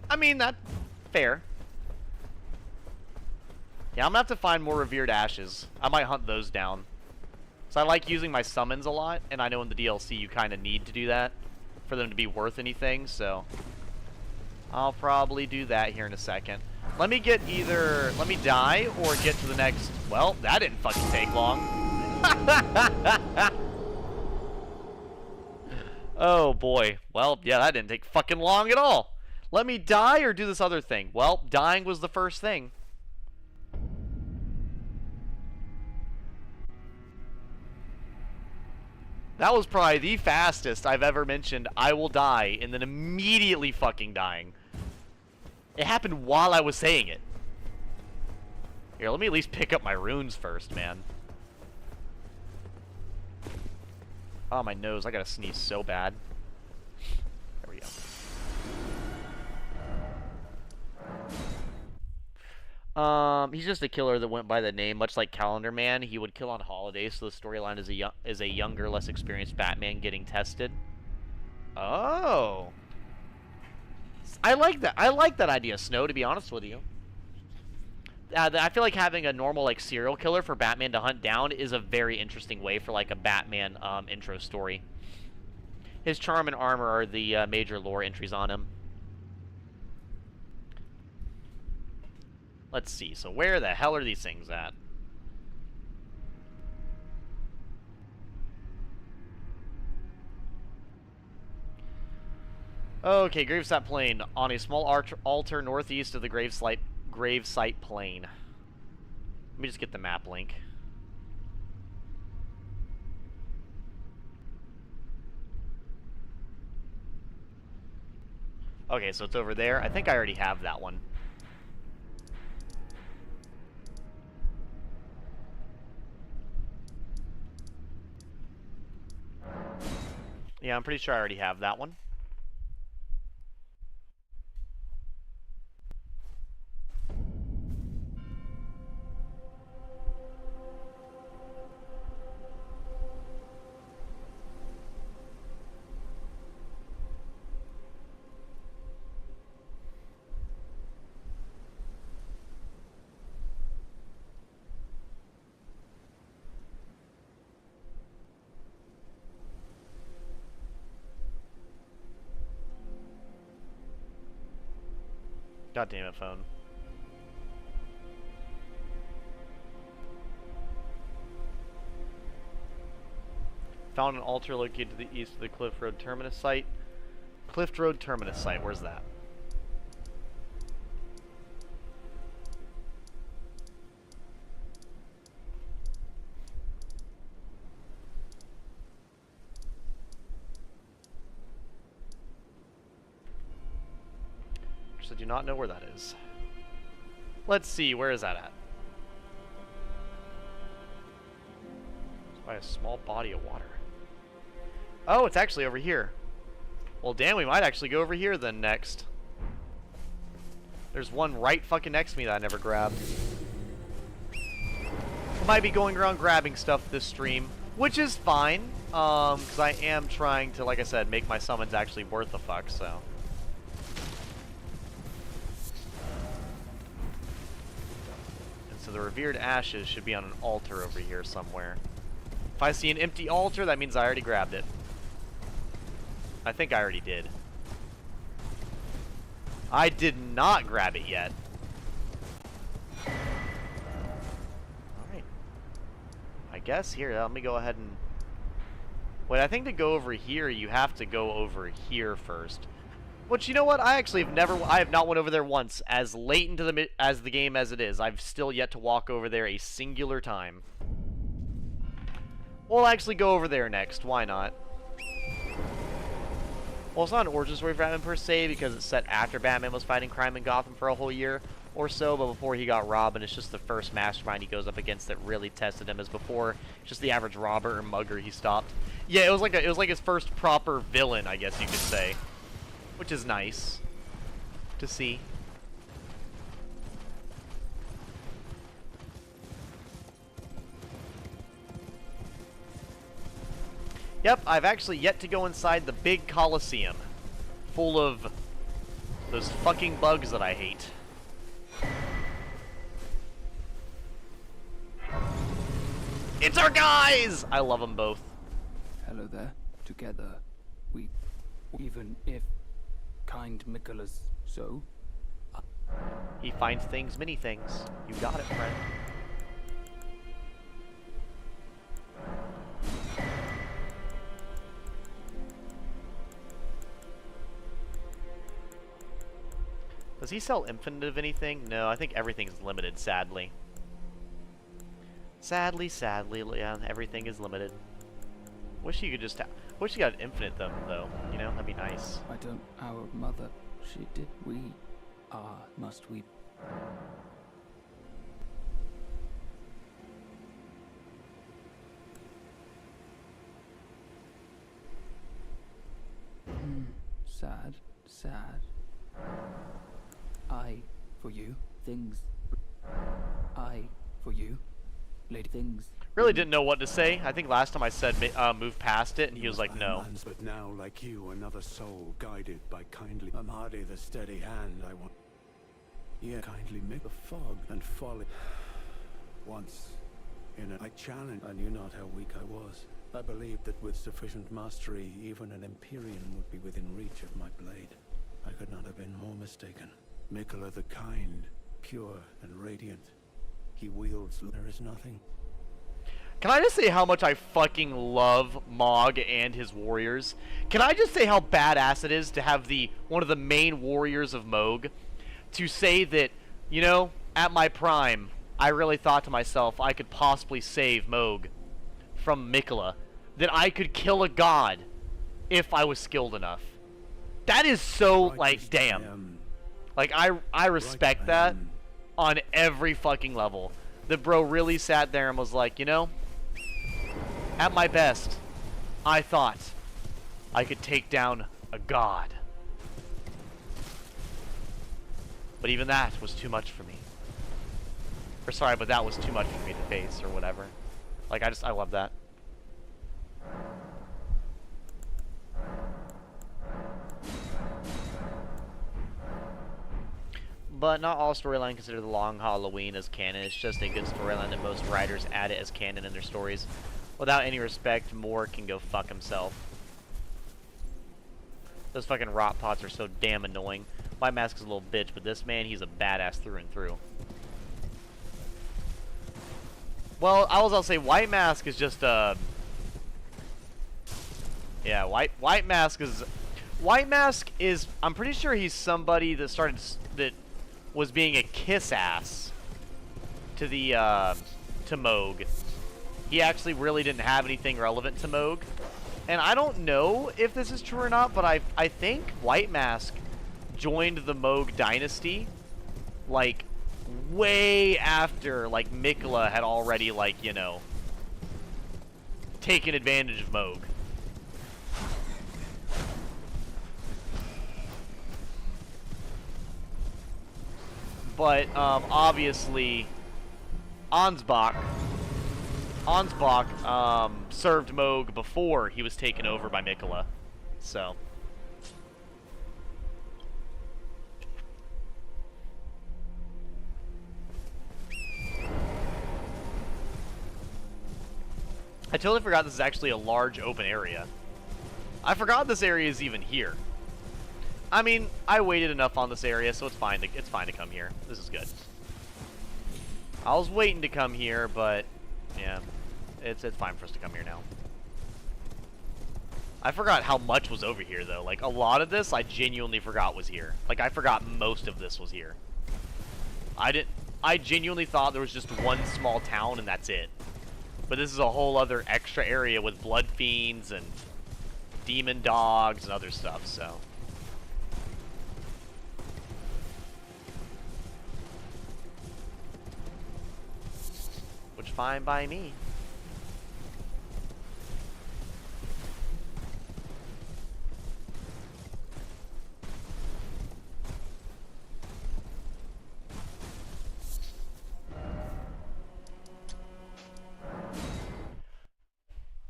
I mean, that's fair. Yeah, I'm gonna have to find more Revered Ashes. I might hunt those down. So I like using my summons a lot, and I know in the DLC you kind of need to do that for them to be worth anything, so... I'll probably do that here in a second. Let me get either... Let me die, or get to the next... Well, that didn't fucking take long. Oh, boy. Well, yeah, that didn't take fucking long at all. Let me die, or do this other thing? Well, dying was the first thing. That was probably the fastest I've ever mentioned I will die, and then immediately fucking dying. It happened while I was saying it. Here, let me at least pick up my runes first, man. Oh, my nose. I gotta sneeze so bad. There we go. He's just a killer that went by the name, much like Calendar Man. He would kill on holidays, so the storyline is a younger, less experienced Batman getting tested. Oh. I like that. I like that idea, Snow, to be honest with you. I feel like having a normal like serial killer for Batman to hunt down is a very interesting way for like a Batman intro story. His charm and armor are the major lore entries on him. Let's see. So where the hell are these things at? Okay, gravesite plain on a small altar northeast of the gravesite plain. Let me just get the map link. Okay, so it's over there. I think I already have that one. Yeah, I'm pretty sure I already have that one. God damn it, phone. Found an altar located to the east of the Cliff Road Terminus site. Cliff Road Terminus site, where's that? I do not know where that is. Let's see, where is that at? It's by a small body of water. Oh, it's actually over here. Well, damn, we might actually go over here then next. There's one right fucking next to me that I never grabbed. I might be going around grabbing stuff this stream, which is fine, because I am trying to, like I said, make my summons actually worth the fuck, so. So the revered ashes should be on an altar over here somewhere. If I see an empty altar, that means I already grabbed it. I think I already did. I did not grab it yet. Alright. I guess here, let me go ahead and... Wait, I think to go over here, you have to go over here first. Which, you know what? I actually have not went over there once. As late into the game as it is, I've still yet to walk over there a singular time. We'll actually go over there next. Why not? Well, it's not an origin story for Batman per se, because it's set after Batman was fighting crime in Gotham for a whole year or so, but before he got robbed, and it's just the first mastermind he goes up against that really tested him, as before just the average robber or mugger he stopped. Yeah, it was like his first proper villain, I guess you could say. Which is nice to see. Yep, I've actually yet to go inside the big Coliseum, full of those fucking bugs that I hate. It's our guys! I love them both. Hello there. Together, we... Even if... kind Michaelas so? He finds things, many things. You got it, friend. Does he sell infinite of anything? No, I think everything's limited, sadly. Sadly, yeah, everything is limited. Wish you could just wish you got infinite them, though. You know, that'd be nice. I don't... Our mother, she did. We are, must we... Sad, sad. I, for you, things. I, for you, lady things. Really didn't know what to say. I think last time I said move past it, and he was like, no. But now, like you, another soul guided by kindly Amadi, the steady hand I want. Yeah, kindly make a fog and folly. Once, I challenged. I knew not how weak I was. I believed that with sufficient mastery, even an Empyrean would be within reach of my blade. I could not have been more mistaken. Mikola the kind, pure and radiant. He wields. There is nothing. Can I just say how much I fucking love Mog and his warriors? Can I just say how badass it is to have one of the main warriors of Moog to say that, you know, at my prime, I really thought to myself I could possibly save Moog from Mikola, that I could kill a god if I was skilled enough. That is so, like, damn. Like, I respect that on every fucking level. The bro really sat there and was like, you know, at my best, I thought I could take down a god. But even that was too much for me. Or sorry, but that was too much for me to face, or whatever. Like, I love that. But not all storyline consider the Long Halloween as canon. It's just a good storyline that most writers add it as canon in their stories. Without any respect, Moore can go fuck himself. Those fucking rot pots are so damn annoying. White Mask is a little bitch, but this man, he's a badass through and through. Well, I'll say White Mask is just yeah, White Mask is I'm pretty sure he's somebody that that was being a kiss ass to the to Moog. He actually really didn't have anything relevant to Moog. And I don't know if this is true or not, but I think White Mask joined the Moog dynasty like way after like Mikola had already, like, you know, taken advantage of Moog. But obviously Ansbach served Moog before he was taken over by Mikola. So I totally forgot this is actually a large open area. I forgot this area is even here. I mean, I waited enough on this area, so it's fine to come here. This is good. I was waiting to come here, but yeah, it's fine for us to come here now. I forgot how much was over here though. Like, a lot of this I genuinely forgot was here. Like, I forgot most of this was here. I genuinely thought there was just one small town and that's it. But this is a whole other extra area with blood fiends and demon dogs and other stuff, so. Which fine by me.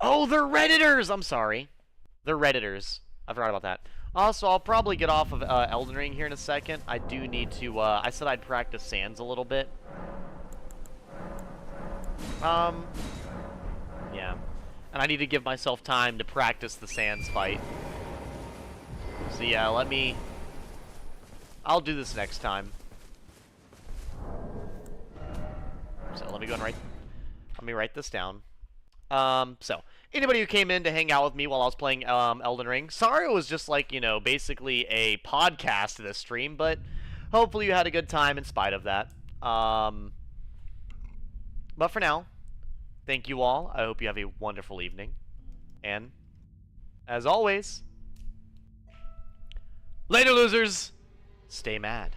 Oh, they're Redditors! I'm sorry. They're Redditors. I forgot about that. Also, I'll probably get off of Elden Ring here in a second. I do need to, I said I'd practice Sans a little bit. Yeah. And I need to give myself time to practice the Sans fight. So yeah, I'll do this next time. So let me write this down. So, anybody who came in to hang out with me while I was playing Elden Ring, sorry it was just like, you know, basically a podcast to this stream, but hopefully you had a good time in spite of that. But for now, thank you all. I hope you have a wonderful evening. And, as always, later losers, stay mad.